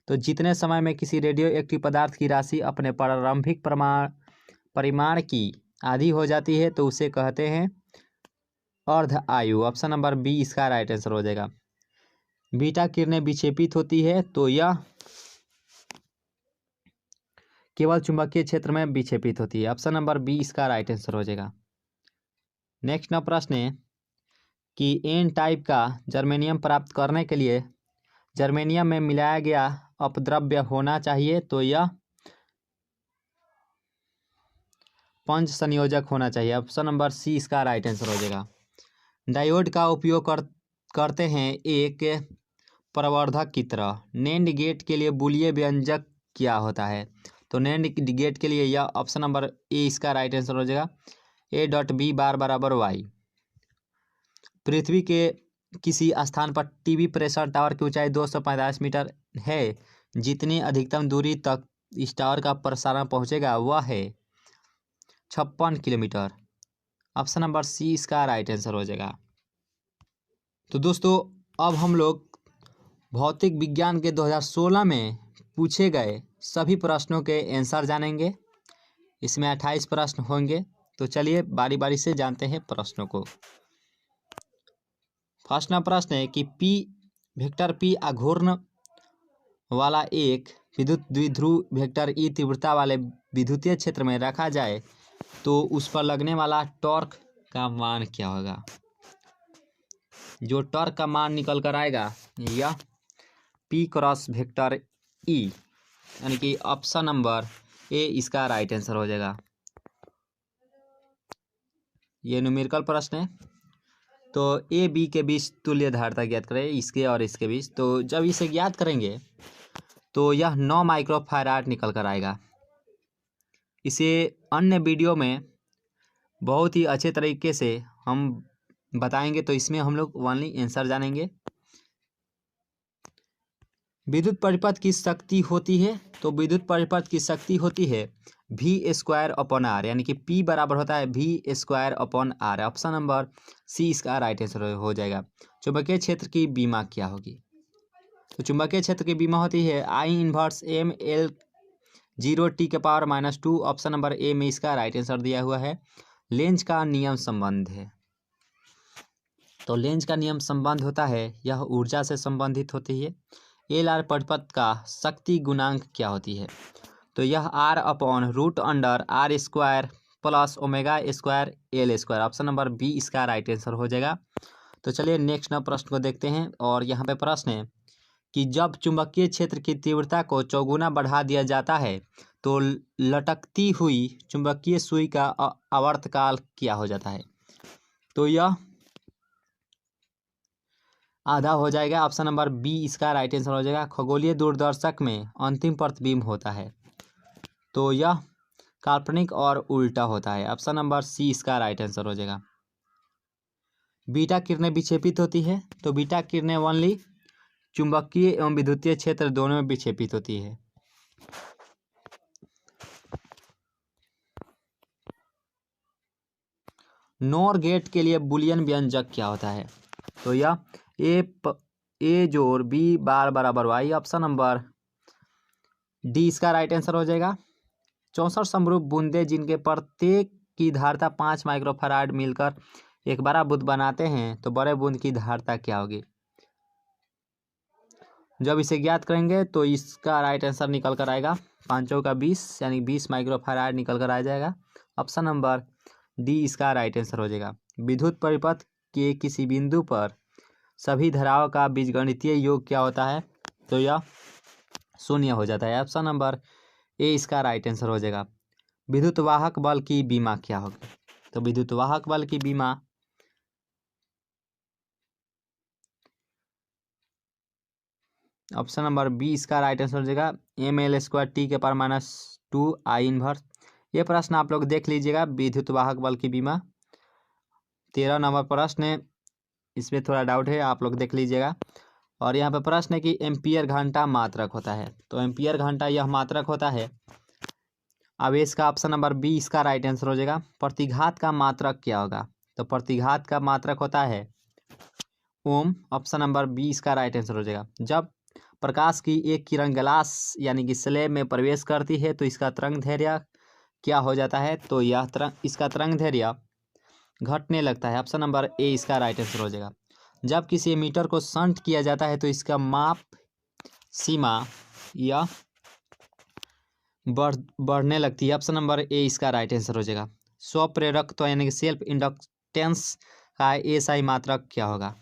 तो जितने समय में किसी रेडियो एक्टिव पदार्थ की राशि अपने प्रारंभिक परिमाण की आधी हो जाती है तो उसे कहते हैं अर्ध आयु, ऑप्शन नंबर बी इसका राइट आंसर हो जाएगा। बीटा किरणें विक्षेपित होती है, तो यह केवल चुंबकीय क्षेत्र में विक्षेपित होती है, ऑप्शन नंबर बी इसका राइट आंसर हो जाएगा। नेक्स्ट ना प्रश्न है कि एन टाइप का जर्मेनियम प्राप्त करने के लिए जर्मेनियम में मिलाया गया अपद्रव्य होना चाहिए, तो यह पंच संयोजक होना चाहिए, ऑप्शन नंबर सी इसका राइट आंसर हो जाएगा। डायोड का उपयोग करते हैं एक प्रवर्धक की तरह। नेंड गेट के लिए बूलियन व्यंजक क्या होता है? तो नेंड गेट के लिए यह ऑप्शन नंबर ए इसका राइट आंसर हो जाएगा। ए डॉट बी बार बराबर वाई। पृथ्वी के किसी स्थान पर टीवी प्रेशर टावर की ऊंचाई 245 मीटर है। जितनी अधिकतम दूरी तक इस टावर का प्रसारण पहुंचेगा वह है 56 किलोमीटर। ऑप्शन नंबर सी इसका राइट आंसर हो जाएगा। तो दोस्तों अब हम लोग भौतिक विज्ञान के 2016 में पूछे गए सभी प्रश्नों के आंसर जानेंगे। इसमें 28 प्रश्न होंगे। तो चलिए बारी बारी से जानते हैं प्रश्नों को। फर्स्ट प्रश्न है कि पी वेक्टर पी आघूर्ण वाला एक विद्युत द्विध्रुव वेक्टर ई तीव्रता वाले विद्युतीय क्षेत्र में रखा जाए तो उस पर लगने वाला टॉर्क का मान क्या होगा? जो टॉर्क का मान निकल कर आएगा यह पी क्रॉस वेक्टर ई, यानी कि ऑप्शन नंबर ए इसका राइट आंसर हो जाएगा। ये न्यूमेरिकल प्रश्न है। तो ए बी के बीच तुल्य धारिता ज्ञात करें, इसके और इसके बीच। तो जब इसे ज्ञात करेंगे तो यह 9 माइक्रोफैराड निकल कर आएगा। इसे अन्य वीडियो में बहुत ही अच्छे तरीके से हम बताएंगे। तो इसमें हम लोग ओनली आंसर जानेंगे। विद्युत परिपथ की शक्ति होती है, तो विद्युत परिपथ की शक्ति होती है V² अपॉन आर, यानी कि P बराबर होता है V² upon R. Option number C इसका राइट आंसर हो जाएगा। चुंबकीय क्षेत्र की बीमा क्या होगी? तो चुंबकीय क्षेत्र की बीमा होती है I−1L0T⁻²। ऑप्शन नंबर ए में इसका राइट आंसर दिया हुआ है। लेंज का नियम संबंध है। तो लेंज का नियम संबंध होता है यह ऊर्जा से संबंधित होती है। एल आर परिपथ का शक्ति गुणांक क्या होती है? तो यह R upon √R² plus ω² L²। Option number B इसका राइट आंसर हो जाएगा। तो चलिए नेक्स्ट प्रश्न को देखते हैं। और यहाँ पे प्रश्न है कि जब चुंबकीय क्षेत्र की तीव्रता को चौगुना बढ़ा दिया जाता है तो लटकती हुई चुंबकीय सुई का आवर्तकाल क्या हो जाता है? तो यह आधा हो जाएगा। ऑप्शन नंबर बी इसका राइट आंसर हो जाएगा। खगोलीय दूरदर्शक में अंतिम प्रतिबिंब होता है, तो यह काल्पनिक और उल्टा होता है। ऑप्शन नंबर सी इसका राइट आंसर हो जाएगा। बीटा किरणें विक्षेपित होती है, तो बीटा किरणें ओनली चुंबकीय एवं विद्युतीय क्षेत्र दोनों में विक्षेपित होती है। नॉर गेट के लिए बूलियन व्यंजक क्या होता है? तो यह ए जोड़ बी बार बराबर वाई। ऑप्शन नंबर डी इसका राइट आंसर हो जाएगा। 64 समरूप बूंदे जिनके प्रत्येक की धारिता 5 माइक्रोफैराड मिलकर एक बड़ा बूंद बनाते हैं, तो बड़े बूंद की धारिता क्या होगी? जब इसे ज्ञात करेंगे तो इसका राइट आंसर निकल कर आएगा 5 का 20, यानी 20 माइक्रोफैराड निकल कर आ जाएगा। ऑप्शन नंबर डी इसका राइट आंसर हो जाएगा। विद्युत परिपथ के किसी बिंदु पर सभी धाराओं का बीजगणितीय योग क्या होता है? तो यह 0 हो जाता है। ऑप्शन नंबर ए इसका राइट आंसर हो जाएगा। विद्युत वाहक बल की बीमा क्या होगी? तो विद्युत वाहक बल की बीमा ऑप्शन नंबर बी इसका राइट आंसर हो जाएगा। mL²T⁻², I−1। ये प्रश्न आप लोग देख लीजिएगा। विद्युत वाहक बल की बीमा 13 नंबर प्रश्न है, इसमें थोड़ा डाउट है, आप लोग देख लीजिएगा। और यहाँ पे प्रश्न है कि एम्पियर घंटा मात्रक होता है, तो एम्पियर घंटा यह मात्रक होता है आवेश का। ऑप्शन नंबर बी इसका राइट आंसर हो जाएगा। प्रतिघात का मात्रक क्या होगा? तो प्रतिघात का मात्रक होता है ओम। ऑप्शन नंबर बी इसका राइट आंसर हो जाएगा। जब प्रकाश की एक किरण ग्लास यानी कि स्लैब में प्रवेश करती है तो इसका तरंग दैर्घ्य क्या हो जाता है? तो यह इसका तरंग दैर्घ्य घटने लगता है। ऑप्शन नंबर ए इसका राइट आंसर हो जाएगा। जब किसी एमीटर को शंट किया जाता है तो इसका माप सीमा या बढ़ने लगती है। ऑप्शन नंबर ए इसका राइट आंसर हो जाएगा। स्वप्रेरकत्व यानी कि सेल्फ इंडक्टेंस का एसआई मात्रक क्या होगा?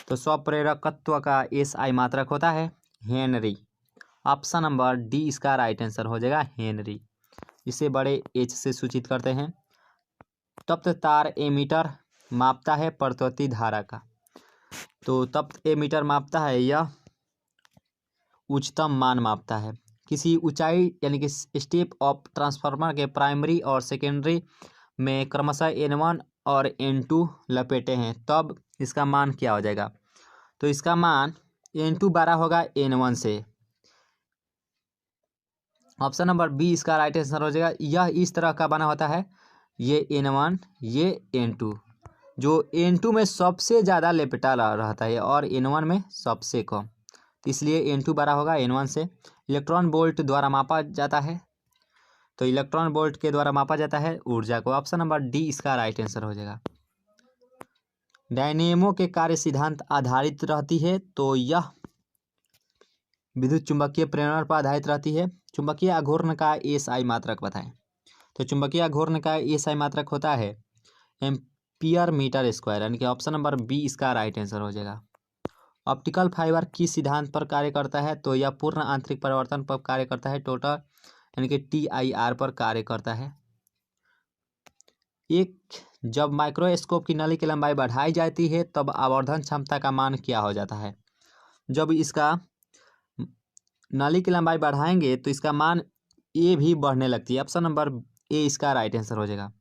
तो स्वप्रेरकत्व का एसआई मात्रक होता है हेनरी। ऑप्शन नंबर डी इसका राइट आंसर हो जाएगा हेनरी। इसे बड़े एच से सूचित करते हैं। तप्त तार एमीटर मापता है प्रतिवर्ती धारा का। तो तप्त एमीटर मापता है, यह उच्चतम मान मापता है। किसी ऊंचाई यानी कि स्टेप ऑफ ट्रांसफार्मर के प्राइमरी और सेकेंडरी में क्रमशः N1 और N2 लपेटे हैं, तब इसका मान क्या हो जाएगा? तो इसका मान N2 बड़ा होगा N1 से। ऑप्शन नंबर बी इसका राइट आंसर हो जाएगा। यह इस तरह का बना होता है, ये N1 ये N2, जो N2 में सबसे ज़्यादा लपेटा रहता है और N1 में सबसे कम, इसलिए N2 बड़ा होगा N1 से। इलेक्ट्रॉन वोल्ट द्वारा मापा जाता है, तो इलेक्ट्रॉन वोल्ट के द्वारा मापा जाता है ऊर्जा को। ऑप्शन नंबर डी इसका राइट आंसर हो जाएगा। डायनेमो के कार्य सिद्धांत आधारित रहती है, तो यह विद्युत चुंबकीय प्रेरण पर आधारित रहती है। चुंबकीय आघूर्ण का एसआई मात्रक बताएं। तो चुंबकीय आघूर्ण का एसआई मात्रक होता है एम्पियर मीटर स्क्वायर, यानी कि ऑप्शन नंबर बी इसका राइट आंसर हो जाएगा। ऑप्टिकल फाइबर किस सिद्धांत पर कार्य करता है? तो यह पूर्ण आंतरिक परिवर्तन पर कार्य करता है, टोटल यानी कि TIR पर कार्य करता है। जब माइक्रोस्कोप की नली की लंबाई बढ़ाई जाती है तब आवर्धन क्षमता का मान क्या हो जाता है? जब इसका नली की लंबाई बढ़ाएंगे तो इसका मान ए भी बढ़ने लगती है। ऑप्शन नंबर ए इसका राइट आंसर हो जाएगा।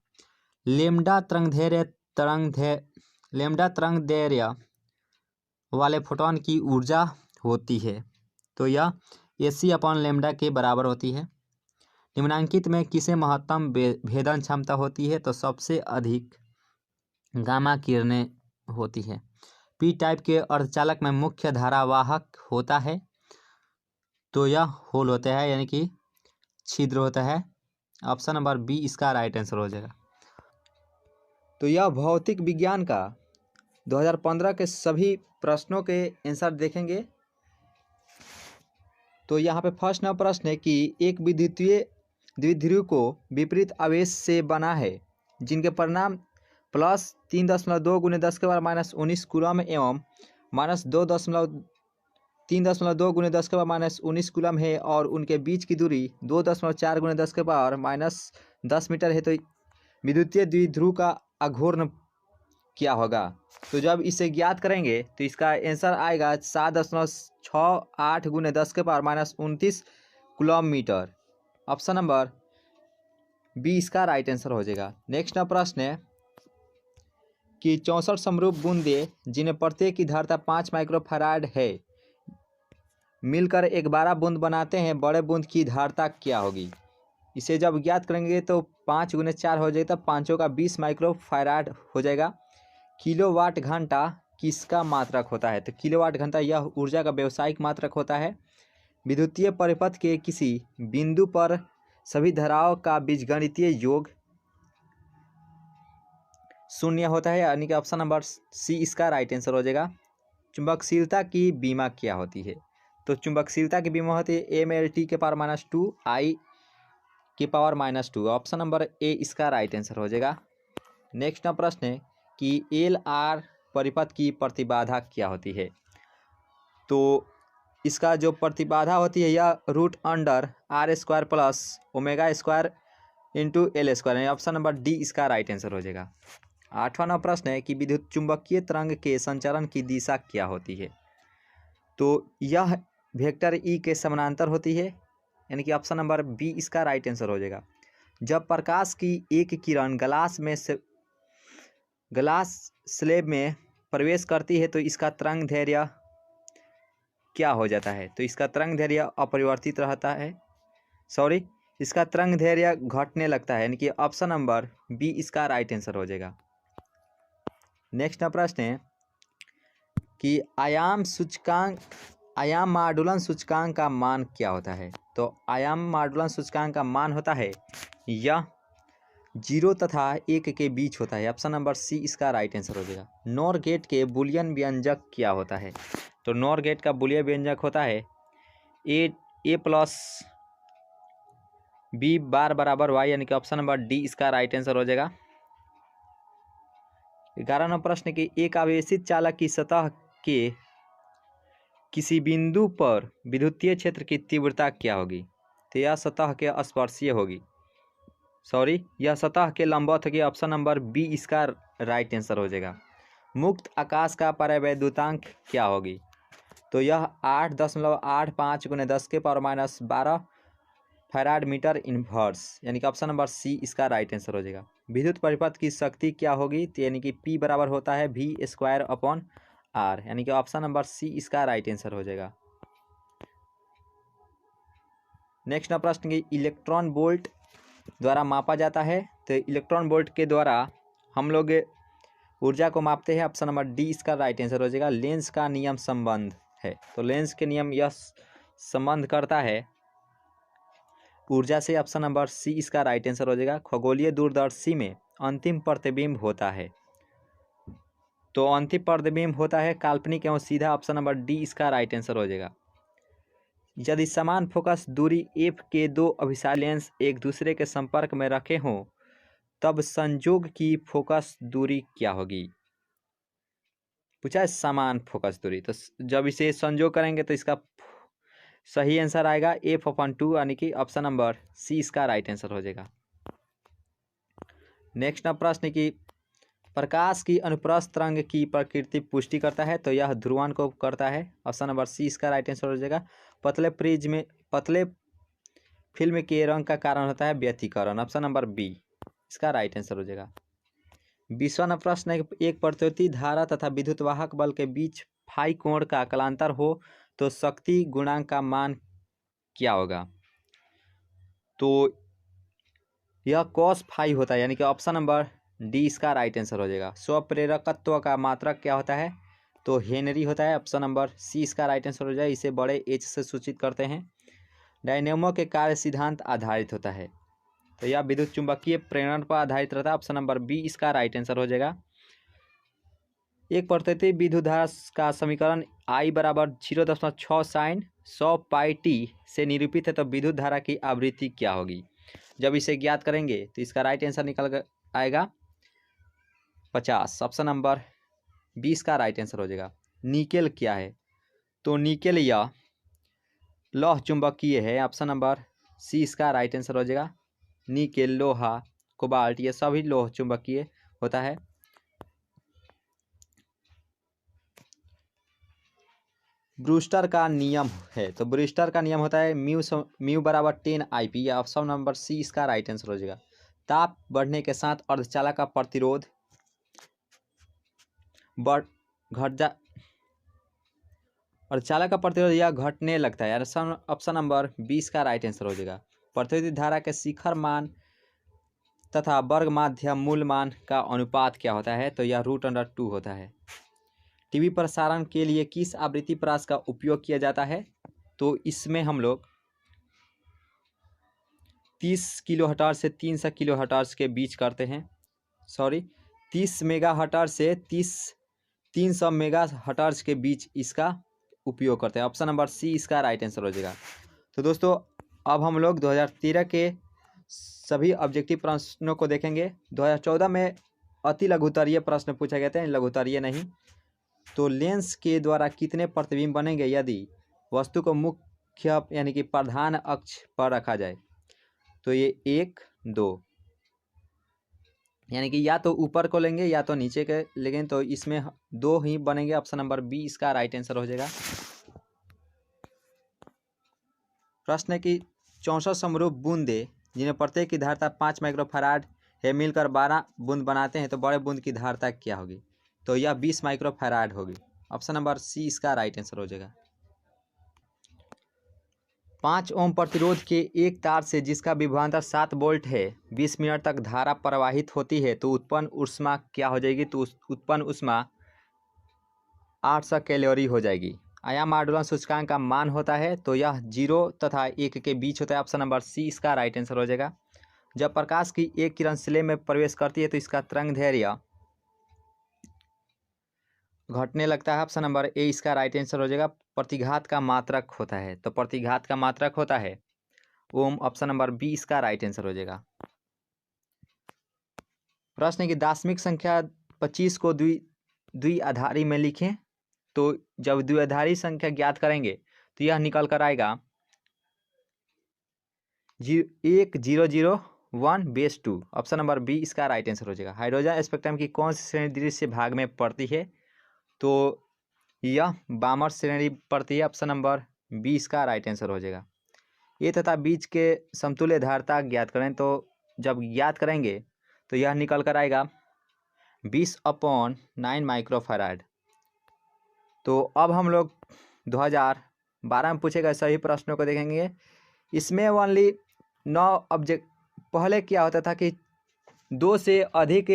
लेम्डा तरंगदैर्घ्य वाले फोटोन की ऊर्जा होती है, तो यह AC/λ के बराबर होती है। निम्नांकित में किसे महत्तम भेदन क्षमता होती है? तो सबसे अधिक गामा किरणें होती है। पी टाइप के अर्धचालक में मुख्य धारावाहक होता है, तो यह होल होता है, यानी कि छिद्र होता है। ऑप्शन नंबर बी इसका राइट आंसर हो जाएगा। तो यह भौतिक विज्ञान का 2015 के सभी प्रश्नों के आंसर देखेंगे। तो यहाँ पे फर्स्ट नंबर प्रश्न है कि एक विद्युतीय द्विध्रुव को विपरीत आवेश से बना है, जिनके परिणाम प्लस 3.2 × 10⁻⁻19 कूलम एवं माइनस 3.2 × 10⁻⁻19 कूलम है और उनके बीच की दूरी 2.4 × 10⁻10 मीटर है। तो विद्युतीय द्विध्रुव का आघूर्ण क्या होगा? तो जब इसे ज्ञात करेंगे तो इसका आंसर आएगा 7.68 × 10⁻⁻29 coulomb metre. Option number B इसका राइट आंसर हो जाएगा। नेक्स्ट प्रश्न है कि 64 समरूप बूंदे जिन्हें प्रत्येक की धारिता 5 माइक्रोफैराड है मिलकर एक 12 बूंद बनाते हैं, बड़े बूंद की धारिता क्या होगी? इसे जब ज्ञात करेंगे तो 5 × 4 हो जाएगा, पाँचों का 20 माइक्रोफैराड हो जाएगा। किलोवाट घंटा किसका मात्रक होता है? तो किलोवाट घंटा यह ऊर्जा का व्यावसायिक मात्रक होता है। विद्युतीय परिपथ के किसी बिंदु पर सभी धाराओं का बीजगणितीय योग 0 होता है, यानी कि ऑप्शन नंबर सी इसका राइट आंसर हो जाएगा। चुंबकशीलता की बीमा क्या होती है? तो चुंबकशीलता की बीमा होती है MLT के पावर -2 I की पावर -2। ऑप्शन नंबर ए इसका राइट आंसर हो जाएगा। नेक्स्ट प्रश्न है कि LR परिपथ की प्रतिबाधा क्या होती है? तो इसका जो प्रतिबाधा होती है यह √R² plus ω² into L², option number D इसका राइट आंसर हो जाएगा। 8वां प्रश्न है कि विद्युत चुंबकीय तरंग के संचरण की दिशा क्या होती है? तो यह वेक्टर ई के समानांतर होती है, यानी कि ऑप्शन नंबर बी इसका राइट आंसर हो जाएगा। जब प्रकाश की एक किरण ग्लास स्लेब में प्रवेश करती है तो इसका तरंग दैर्घ्य क्या हो जाता है? तो इसका तरंग दैर्घ्य अपरिवर्तित रहता है, इसका तरंग दैर्घ्य घटने लगता है, यानी कि ऑप्शन नंबर बी इसका राइट आंसर हो जाएगा। नेक्स्ट प्रश्न है कि आयाम माडुलन सूचकांक का मान क्या होता है? तो आयाम माडुलन सूचकांक का मान होता है यह 0 तथा 1 के बीच होता है। ऑप्शन नंबर सी इसका राइट आंसर हो जाएगा। नॉर गेट के बुलियन व्यंजक क्या होता है? तो नॉर गेट का बुलियन व्यंजक होता है a प्लस b बार बराबर y, यानी कि ऑप्शन नंबर डी इसका राइट आंसर हो जाएगा। 11वां प्रश्न कि एक आवेशित चालक की सतह के किसी बिंदु पर विद्युतीय क्षेत्र की तीव्रता क्या होगी? तो यह सतह के स्पर्शीय होगी, यह सतह के लंबवत होगी। ऑप्शन नंबर बी इसका राइट आंसर हो जाएगा। मुक्त आकाश का परावैद्युतांक क्या होगी? तो यह 8.85 × 10⁻⁻12 फैराड मीटर इनवर्स, यानी कि ऑप्शन नंबर सी इसका राइट आंसर हो जाएगा। विद्युत परिपथ की शक्ति क्या होगी? तो यानी कि P बराबर होता है V²/R, यानी कि ऑप्शन नंबर सी इसका राइट आंसर हो जाएगा। नेक्स्ट प्रश्न की इलेक्ट्रॉन वोल्ट द्वारा मापा जाता है। तो इलेक्ट्रॉन वोल्ट के द्वारा हम लोग ऊर्जा को मापते हैं, ऑप्शन नंबर डी इसका राइट आंसर हो जाएगा। लेंस का नियम संबंध है, तो लेंस के नियम यह संबंध करता है ऊर्जा से, ऑप्शन नंबर सी इसका राइट आंसर हो जाएगा। खगोलीय दूरदर्शी में अंतिम प्रतिबिंब होता है, तो अंतिम प्रतिबिंब होता है काल्पनिक एवं सीधा, ऑप्शन नंबर डी इसका राइट आंसर हो जाएगा। यदि समान फोकस दूरी f के दो अभिसारी लेंस एक दूसरे के संपर्क में रखे हों तब संयोग की फोकस दूरी क्या होगी? पूछा है समान फोकस दूरी, तो जब इसे संयोग करेंगे तो इसका सही आंसर आएगा f/2, यानी कि ऑप्शन नंबर सी इसका राइट आंसर हो जाएगा। नेक्स्ट प्रश्न की प्रकाश की अनुप्रस्थ तरंग की प्रकृति पुष्टि करता है, तो यह ध्रुवण को करता है, ऑप्शन नंबर सी इसका राइट आंसर हो जाएगा। पतले फिल्म के रंग का कारण होता है व्यतिकरण, ऑप्शन नंबर बी इसका राइट आंसर हो जाएगा। 20वां प्रश्न है, एक प्रतिरोधी धारा तथा विद्युत वाहक बल के बीच फाई कोण का कलांतर हो तो शक्ति गुणांक का मान क्या होगा? तो यह कॉस फाई होता है, यानी कि ऑप्शन नंबर डी इसका राइट आंसर हो जाएगा। स्वप्रेरकत्व का मात्रक क्या होता है? तो हेनरी होता है, ऑप्शन नंबर सी इसका राइट आंसर हो जाएगा। इसे बड़े एच से सूचित करते हैं। डायनेमो के कार्य सिद्धांत आधारित होता है, तो यह विद्युत चुंबकीय प्रेरण पर आधारित रहता है, ऑप्शन नंबर बी इसका राइट आंसर हो जाएगा। एक प्रतिरोधी विद्युत धारा का समीकरण I बराबर 0.6 sin 100 πt से निरूपित है, तो विद्युत धारा की आवृत्ति क्या होगी? जब इसे ज्ञात करेंगे तो इसका राइट आंसर निकल आएगा 50, ऑप्शन नंबर 20 का राइट आंसर हो जाएगा। निकेल क्या है? तो निकेल यह लौह चुंबकीय है, ऑप्शन नंबर सी इसका राइट आंसर हो जाएगा। निकेल, लोहा, कोबाल्ट ये सभी लौह चुंबकीय होता है। ब्रूस्टर का नियम है, तो ब्रूस्टर का नियम होता है म्यू बराबर 10 IP, या ऑप्शन नंबर सी इसका राइट आंसर हो जाएगा। ताप बढ़ने के साथ अर्धचालक का प्रतिरोध अर्धचालक का प्रतिरोध यह घटने लगता है, ऑप्शन नंबर 20 का राइट आंसर हो जाएगा। प्रतिरोधी धारा के शिखर मान तथा वर्ग माध्य मूल मान का अनुपात क्या होता है? तो यह √2 होता है। टीवी प्रसारण के लिए किस आवृत्ति प्रास का उपयोग किया जाता है? तो इसमें हम लोग 30 किलोहर्ट्ज से 300 किलोहर्ट्ज के बीच करते हैं, 30 मेगाहर्ट्ज से 300 मेगाहर्ट्ज के बीच इसका उपयोग करते हैं, ऑप्शन नंबर सी इसका राइट आंसर हो जाएगा। तो दोस्तों अब हम लोग 2013 के सभी ऑब्जेक्टिव प्रश्नों को देखेंगे। 2014 में अति लघुत्तरीय प्रश्न पूछे गए थे, लघुत्तरीय नहीं। तो लेंस के द्वारा कितने प्रतिबिंब बनेंगे यदि वस्तु को मुख्य यानी कि प्रधान अक्ष पर रखा जाए? तो ये 1, 2, यानी कि या तो ऊपर को लेंगे या तो नीचे के लेंगे, तो इसमें 2 ही बनेंगे, ऑप्शन नंबर बी इसका राइट आंसर हो जाएगा। प्रश्न है कि 64 समरूप बूंदे जिन्हें प्रत्येक की धारिता 5 माइक्रोफैराड है मिलकर 12 बूंद बनाते हैं, तो बड़े बूंद की धारिता क्या होगी? तो यह 20 माइक्रोफैराड होगी, ऑप्शन नंबर सी इसका राइट आंसर हो जाएगा। 5 ओम प्रतिरोध के एक तार से जिसका विभवांतर 7 वोल्ट है 20 मिनट तक धारा प्रवाहित होती है, तो उत्पन्न ऊष्मा क्या हो जाएगी? तो उत्पन्न ऊष्मा 800 कैलोरी हो जाएगी। आयाम आंदोलन सूचकांक का मान होता है, तो यह 0 तथा 1 के बीच होता है, ऑप्शन नंबर सी इसका राइट आंसर हो जाएगा। जब प्रकाश की एक किरण स्लेब में प्रवेश करती है तो इसका तरंग दैर्ध्य घटने लगता है, ऑप्शन नंबर ए इसका राइट आंसर हो जाएगा। प्रतिघात का मात्रक होता है, तो प्रतिघात का मात्रक होता है ओम, ऑप्शन नंबर बी इसका राइट आंसर हो जाएगा। प्रश्न की दार्शनिक संख्या 25 को द्विआधारी में लिखें, तो जब द्विआधारी संख्या ज्ञात करेंगे तो यह निकल कर आएगा 1 0 0 1:2। ऑप्शन नंबर बी इसका राइट आंसर हो जाएगा। हाइड्रोजन स्पेक्ट्रम की कौन सी श्रेणी दृश्य भाग में पड़ती है? तो यह बामर श्रेणी पड़ती है। ऑप्शन नंबर बी इसका राइट आंसर हो जाएगा। ए तथा बीच के समतुल्य धारिता ज्ञात करें। तो जब ज्ञात करेंगे तो यह निकल कर आएगा 20/9 माइक्रोफैराड। तो अब हम लोग 2012 में पूछे गए सभी प्रश्नों को देखेंगे। इसमें ओनली 9 ऑब्जेक्ट, पहले क्या होता था कि 2 से अधिक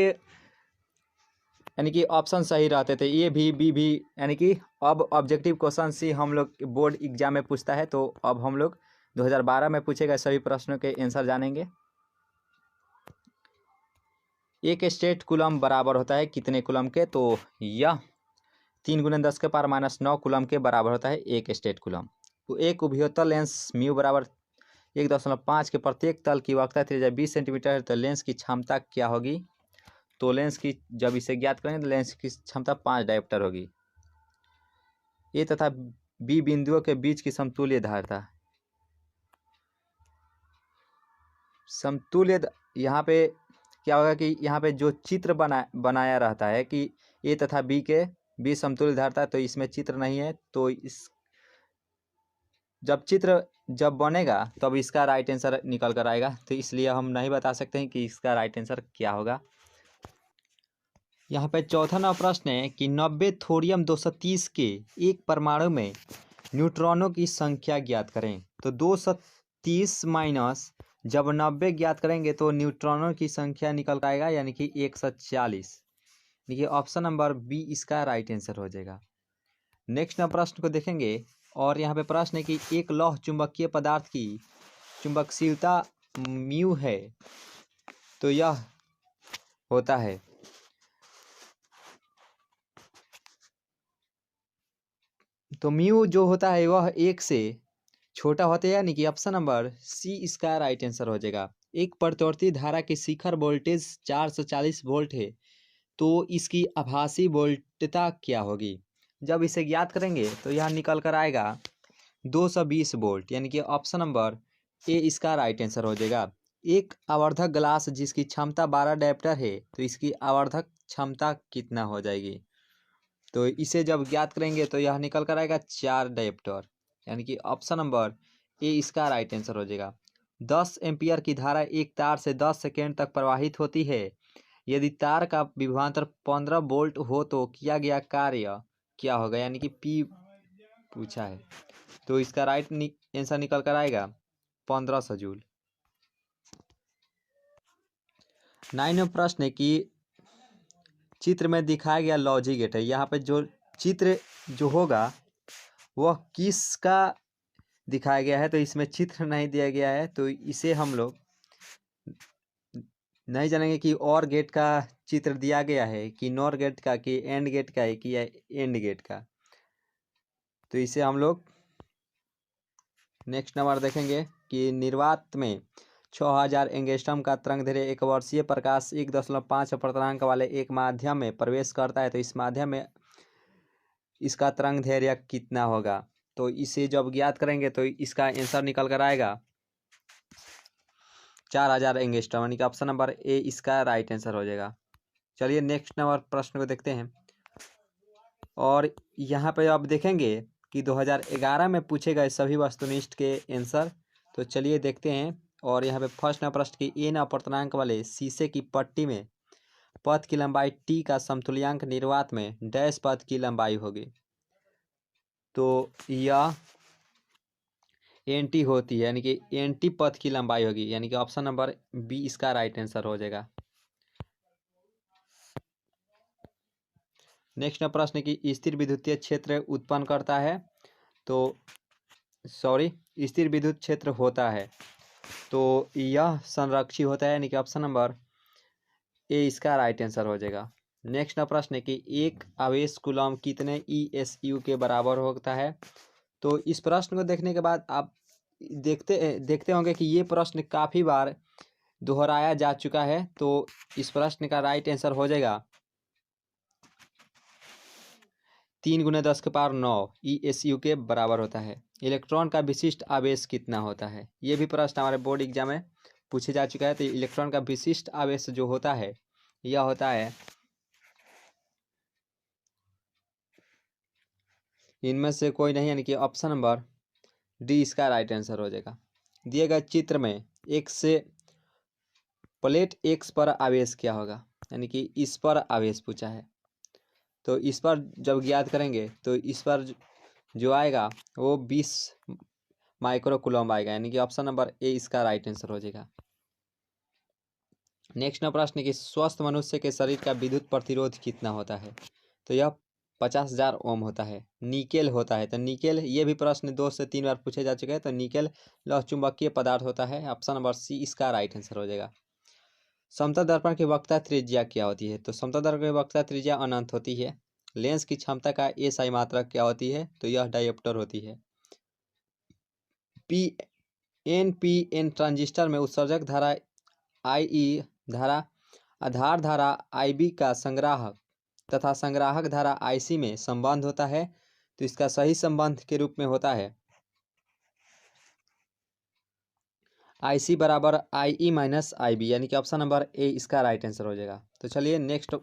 यानी कि ऑप्शन सही रहते थे, ए भी बी भी, यानी कि अब ऑब्जेक्टिव क्वेश्चन से हम लोग बोर्ड एग्जाम में पूछता है। तो अब हम लोग 2012 में पूछे गए सभी प्रश्नों के आंसर जानेंगे। एक स्टेट कूलम बराबर होता है कितने कूलम के? तो यह 3 × 10⁻⁻9 कूलम के बराबर होता है एक स्टेट कूलम। तो एक उभयोत्तल लेंस म्यू बराबर 1.5 के प्रत्येक तल की वक्रता त्रिज्या 20 सेंटीमीटर है। तो लेंस की क्षमता क्या होगी? तो लेंस की जब इसे ज्ञात करेंगे तो लेंस की क्षमता 5 डायोप्टर होगी। ए तथा बी बिंदुओं के बीच की समतुल्य धारिता, समतुल्य यहाँ पे क्या होगा कि यहाँ पे जो चित्र बनाया रहता है कि ए तथा बी के बीच समतुल्य धारिता, तो इसमें चित्र नहीं है। तो इस जब चित्र जब बनेगा तब इसका राइट आंसर निकल कर आएगा। तो इसलिए हम नहीं बता सकते हैं कि इसका राइट आंसर क्या होगा। यहाँ पे चौथा नंबर प्रश्न है कि 90 थोरियम 230 के एक परमाणु में न्यूट्रॉनों की संख्या ज्ञात करें। तो 230 माइनस जब 90 ज्ञात करेंगे तो न्यूट्रॉनों की संख्या निकल कर आएगा, यानी कि 140। देखिए ऑप्शन नंबर बी इसका राइट आंसर हो जाएगा। नेक्स्ट नंबर प्रश्न को देखेंगे और यहाँ पे प्रश्न है कि एक लौह चुंबकीय पदार्थ की चुंबकशीलता म्यू है। तो यह होता है तो म्यू जो होता है वह 1 से छोटा होता है, यानी कि ऑप्शन नंबर सी इसका राइट आंसर हो जाएगा। एक प्रतिवर्ती धारा की शिखर वोल्टेज 440 वोल्ट है, तो इसकी आभासी वोल्टता क्या होगी? जब इसे ज्ञात करेंगे तो यह निकल कर आएगा 220 वोल्ट, यानी कि ऑप्शन नंबर ए इसका राइट आंसर हो जाएगा। एक आवर्धक ग्लास जिसकी क्षमता 12 डायोप्टर है, तो इसकी आवर्धक क्षमता कितना हो जाएगी? तो इसे जब ज्ञात करेंगे तो यह निकल कर आएगा 4 डायोप्टर, यानी कि ऑप्शन नंबर ए इसका राइट आंसर हो जाएगा। 10 एम्पियर की धारा एक तार से 10 सेकेंड तक प्रवाहित होती है। यदि तार का विभवांतर 15 वोल्ट हो तो किया गया कार्य क्या होगा? यानी कि पी पूछा है। तो इसका राइट आंसर निकल कर आएगा 1500 जूल। 9वां प्रश्न है कि चित्र में दिखाया गया लॉजिक गेट है। यहाँ पे जो चित्र जो होगा वह किसका दिखाया गया है? तो इसमें चित्र नहीं दिया गया है, तो इसे हम लोग नहीं जानेंगे कि और गेट का चित्र दिया गया है कि नॉर गेट का कि एंड गेट का है कि या एंड गेट का। तो इसे हम लोग नेक्स्ट नंबर देखेंगे कि निर्वात में 6000 एंगस्ट्रॉम का तरंगदैर्घ्य एक वर्षीय प्रकाश 1.5 अपर्तनांक वाले एक माध्यम में प्रवेश करता है। तो इस माध्यम में इसका तरंगदैर्घ्य कितना होगा? तो इसे जब ज्ञात करेंगे तो इसका आंसर निकल कर आएगा 4000 एंगस्ट्रॉम, यानी कि ऑप्शन नंबर ए इसका राइट आंसर हो जाएगा। चलिए नेक्स्ट नंबर प्रश्न को देखते हैं और यहाँ पे अब देखेंगे कि 2011 में पूछे गए सभी वस्तुनिष्ठ के आंसर। तो चलिए देखते हैं और यहाँ पे फर्स्ट नंबर प्रश्न की एन अपर्तनांक वाले शीशे की पट्टी में पथ की लंबाई टी का समतुल्यांक निर्वात में डैश पथ की लंबाई होगी। तो यह एन टी होती है, यानी कि एन टी पथ की लंबाई होगी, यानी कि ऑप्शन नंबर बी इसका राइट आंसर हो जाएगा। नेक्स्ट प्रश्न की स्थिर विद्युतीय क्षेत्र उत्पन्न करता है। तो स्थिर विद्युत क्षेत्र होता है, तो यह संरक्षी होता है, यानी कि ऑप्शन नंबर ए इसका राइट आंसर हो जाएगा। नेक्स्ट प्रश्न है कि एक आवेश कूलम कितने ESU के बराबर होता है? तो इस प्रश्न को देखने के बाद आप देखते होंगे कि ये प्रश्न काफ़ी बार दोहराया जा चुका है। तो इस प्रश्न का राइट आंसर हो जाएगा 3 × 10⁹ ESU के बराबर होता है। इलेक्ट्रॉन का विशिष्ट आवेश कितना होता है? ये भी प्रश्न हमारे बोर्ड एग्जाम में पूछे जा चुका है। तो इलेक्ट्रॉन का विशिष्ट आवेश जो होता है यह होता है, इनमें से कोई नहीं, यानी कि ऑप्शन नंबर डी इसका राइट आंसर हो जाएगा। दिए गए चित्र में एक से प्लेट एक्स पर आवेश क्या होगा, यानी कि इस पर आवेश पूछा है। तो इस पर जब ज्ञात करेंगे तो इस पर जो आएगा वो 20 माइक्रो कूलम्ब आएगा, यानी कि ऑप्शन नंबर ए इसका राइट आंसर हो जाएगा। नेक्स्ट ना प्रश्न कि स्वस्थ मनुष्य के शरीर का विद्युत प्रतिरोध कितना होता है। तो यह 50,000 ओम होता है। निकेल होता है, तो निकेल, ये भी प्रश्न 2 से 3 बार पूछे जा चुके हैं। तो निकेल लौह चुंबकीय पदार्थ होता है, ऑप्शन नंबर सी इसका राइट आंसर हो जाएगा। समतल दर्पण की वक्रता त्रिज्या क्या होती है। तो समतल दर्पण की वक्रता त्रिज्या अनंत होती है। लेंस की क्षमता का एसआई मात्रक क्या होती है। तो यह डायोप्टर होती है। एन ट्रांजिस्टर में उत्सर्जक धारा आई धारा, आधार धारा आईबी का संग्राहक तथा संग्राहक धारा आईसी में संबंध होता है। तो इसका सही संबंध के रूप में होता है आईसी बराबर आई माइनस आई, यानी कि ऑप्शन नंबर ए इसका राइट आंसर हो जाएगा। तो चलिए नेक्स्ट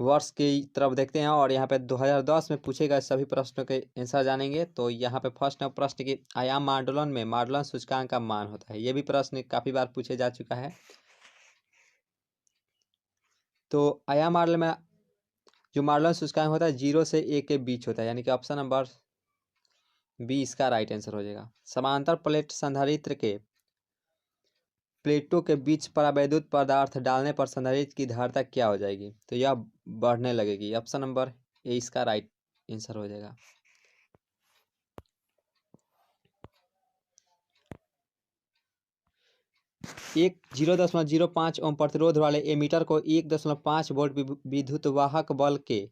वर्ष की तरफ देखते हैं, और यहाँ पे 2010 में पूछे गए सभी प्रश्नों के आंसर जानेंगे। तो यहाँ पे फर्स्ट प्रश्न की आयाम माडुलन में माडुलन सूचकांक का मान होता है। ये भी प्रश्न काफ़ी बार पूछे जा चुका है। तो आयाम माडुलन में जो माडुलन सूचकांक होता है 0 से 1 के बीच होता है, यानी कि ऑप्शन नंबर बी इसका राइट आंसर हो जाएगा। समांतर प्लेट संधारित्र के प्लेटों के बीच परावैद्युत पदार्थ डालने पर संधारित्र की धारिता क्या हो जाएगी। तो यह बढ़ने लगेगी, ऑप्शन नंबर ए इसका राइट आंसर हो जाएगा। एक 0.05 ओम प्रतिरोध वाले एमीटर को 1.5 वोल्ट विद्युत वाहक बल के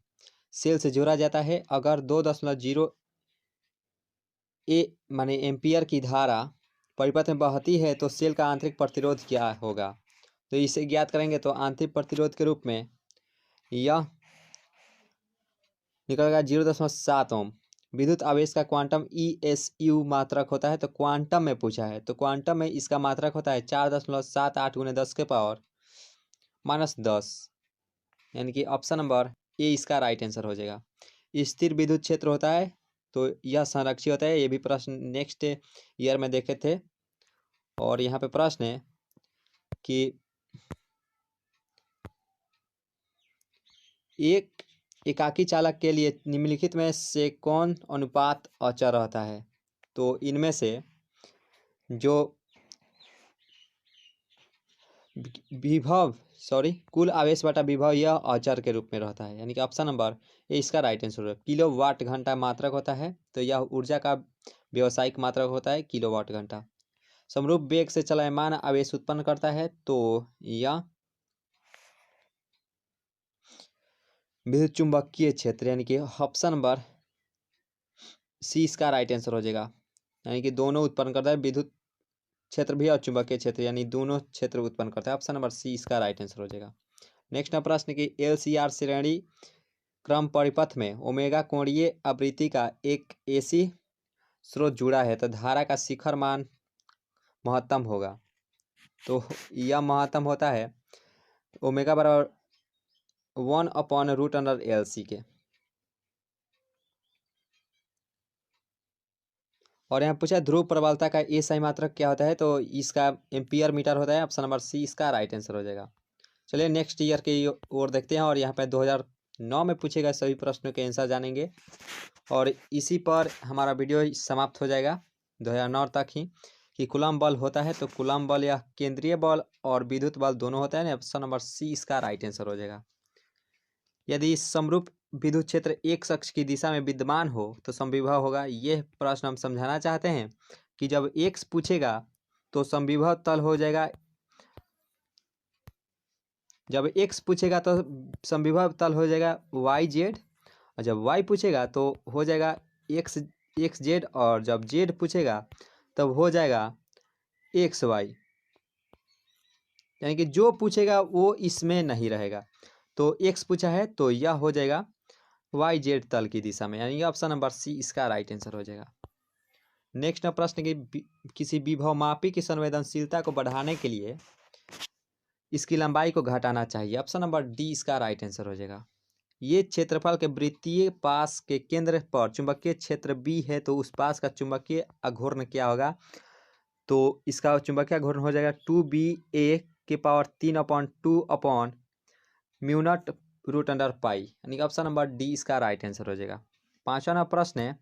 सेल से जोड़ा जाता है। अगर 2.0 माने एम्पियर की धारा परिपथ में बहती है तो सेल का आंतरिक प्रतिरोध क्या होगा। तो इसे ज्ञात करेंगे तो आंतरिक प्रतिरोध के रूप में यह निकलेगा 0.7 ओम। विद्युत आवेश का क्वांटम ESU मात्रक होता है। तो क्वांटम में पूछा है, तो क्वांटम में इसका मात्रक होता है 4.78 × 10⁻⁻10, यानी कि ऑप्शन नंबर ए इसका राइट आंसर हो जाएगा। स्थिर विद्युत क्षेत्र होता है, तो यह संरक्षित होता है। ये भी प्रश्न नेक्स्ट ईयर में देखे थे। और यहाँ पे प्रश्न है कि एक एकाकी चालक के लिए निम्नलिखित में से कौन अनुपात अचर रहता है। तो इनमें से जो कुल आवेश बटा विभव यह अचर के रूप में रहता है, यानी कि ऑप्शन नंबर ए इसका राइट आंसर है। किलोवाट घंटा मात्रक होता है, तो यह ऊर्जा का व्यावसायिक मात्रक होता है, किलोवाट घंटा। समरूप वेग से चलायमान आवेश उत्पन्न करता है, तो यह विद्युत चुंबकीय क्षेत्र, यानी कि ऑप्शन नंबर सी इसका राइट आंसर हो जाएगा। यानी कि दोनों उत्पन्न करता है, विद्युत क्षेत्र भी और चुंबकीय क्षेत्र, यानी दोनों क्षेत्र उत्पन्न करता है। ऑप्शन नंबर सी इसका राइट आंसर हो जाएगा। नेक्स्ट प्रश्न की LCR श्रेणी क्रम परिपथ में ओमेगा कोणीय आवृत्ति का एक AC स्रोत जुड़ा है, तो धारा का शिखर मान महत्तम होगा। तो यह महत्तम होता है ओमेगा बराबर 1/√LC के। और यहाँ पूछा ध्रुव प्रबलता का SI मात्रक क्या होता है। तो इसका एम्पियर मीटर होता है, ऑप्शन नंबर सी इसका राइट आंसर हो जाएगा। चलिए नेक्स्ट ईयर की ओर देखते हैं, और यहाँ पे 2009 में पूछे गए सभी प्रश्नों के आंसर जानेंगे। और इसी पर हमारा वीडियो समाप्त हो जाएगा 2009 तक ही, कि कूलम्ब बल होता है। तो कूलम्ब बल या केंद्रीय बल और विद्युत बल दोनों होता है, ऑप्शन नंबर सी इसका राइट आंसर हो जाएगा। यदि समरूप विद्युत क्षेत्र एक अक्ष की दिशा में विद्यमान हो तो समविभव होगा। यह प्रश्न हम समझाना चाहते हैं कि जब x पूछेगा तो समविभव तल हो जाएगा, जब x पूछेगा तो समविभव तल हो जाएगा YZ, और जब y पूछेगा तो हो जाएगा XZ, और जब z पूछेगा तब हो जाएगा XY, यानी कि जो पूछेगा वो इसमें नहीं रहेगा। तो x पूछा है तो यह हो जाएगा YZ तल की दिशा में, यानी कि ऑप्शन नंबर सी इसका राइट आंसर हो जाएगा। नेक्स्ट प्रश्न कि किसी विभवमापी की संवेदनशीलता को बढ़ाने के लिए इसकी लंबाई को घटाना चाहिए। ऑप्शन नंबर डी इसका राइट आंसर हो जाएगा। ये क्षेत्रफल के वृत्तीय पास के केंद्र पर चुंबकीय क्षेत्र बी है, तो उस पास का चुंबकीय आघूर्ण क्या होगा? तो इसका चुंबकीय आघूर्ण हो जाएगा 2ba/3/2 upon mu not root under pi, यानी कि ऑप्शन नंबर डी इसका राइट आंसर हो जाएगा। 5वां प्रश्न है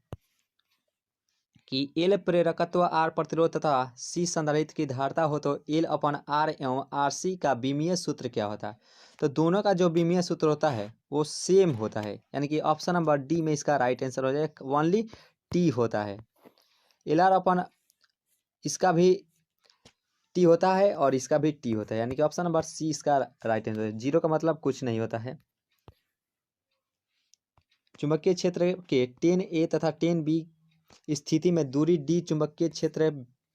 कि एल प्रेरकत्व, आर प्रतिरोध तथा सी संधारित्र की धारिता हो तो एल अपन आर एवं आर सी का विमीय सूत्र क्या होता है? तो दोनों का जो विमीय सूत्र होता है वो सेम होता है, यानी कि ऑप्शन नंबर डी में इसका राइट आंसर हो जाएगा। ओनली टी होता है। एल आर अपन इसका भी टी होता है और इसका भी टी होता है, यानी कि ऑप्शन नंबर सी इसका राइट आंसर है। जीरो का मतलब कुछ नहीं होता है। चुंबकीय क्षेत्र के 10A तथा 10B स्थिति में दूरी डी चुंबकीय क्षेत्र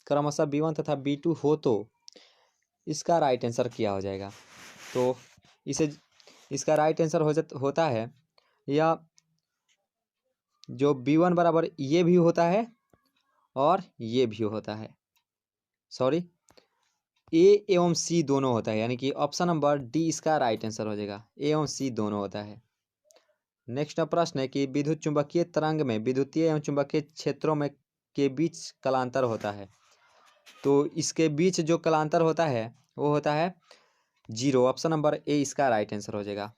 क्रमशः B1 तथा B2 हो तो इसका राइट आंसर क्या हो जाएगा? तो इसका राइट आंसर होता है या जो B1 बराबर ये भी होता है और ये भी होता है, सॉरी ए एवं सी दोनों होता है, यानी कि ऑप्शन नंबर डी इसका राइट आंसर हो जाएगा। ए एवं सी दोनों होता है। नेक्स्ट प्रश्न है कि विद्युत चुंबकीय तरंग में विद्युतीय एवं चुंबकीय क्षेत्रों में के बीच कलांतर होता है, तो इसके बीच जो कलांतर होता है वो होता है जीरो। ऑप्शन नंबर ए इसका राइट आंसर हो जाएगा।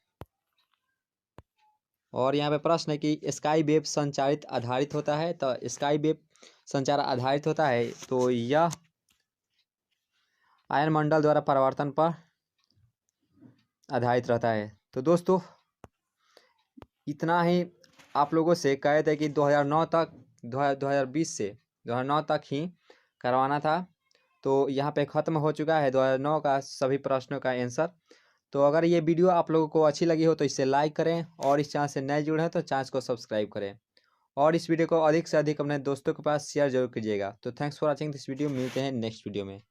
और यहाँ पे प्रश्न है कि स्काई वेव संचारित आधारित होता है, तो स्काई वेव संचार आधारित होता है तो यह आयन मंडल द्वारा परिवर्तन पर आधारित रहता है। तो दोस्तों इतना ही आप लोगों से कहे थे कि 2009 तक 2020 से 2009 तक ही करवाना था, तो यहाँ पे ख़त्म हो चुका है 2009 का सभी प्रश्नों का आंसर। तो अगर ये वीडियो आप लोगों को अच्छी लगी हो तो इसे लाइक करें और इस चैनल से नए जुड़े हैं तो चैनल को सब्सक्राइब करें और इस वीडियो को अधिक से अधिक अपने दोस्तों के पास शेयर जरूर कीजिएगा। तो thanks for watching this video. मिलते हैं नेक्स्ट वीडियो में।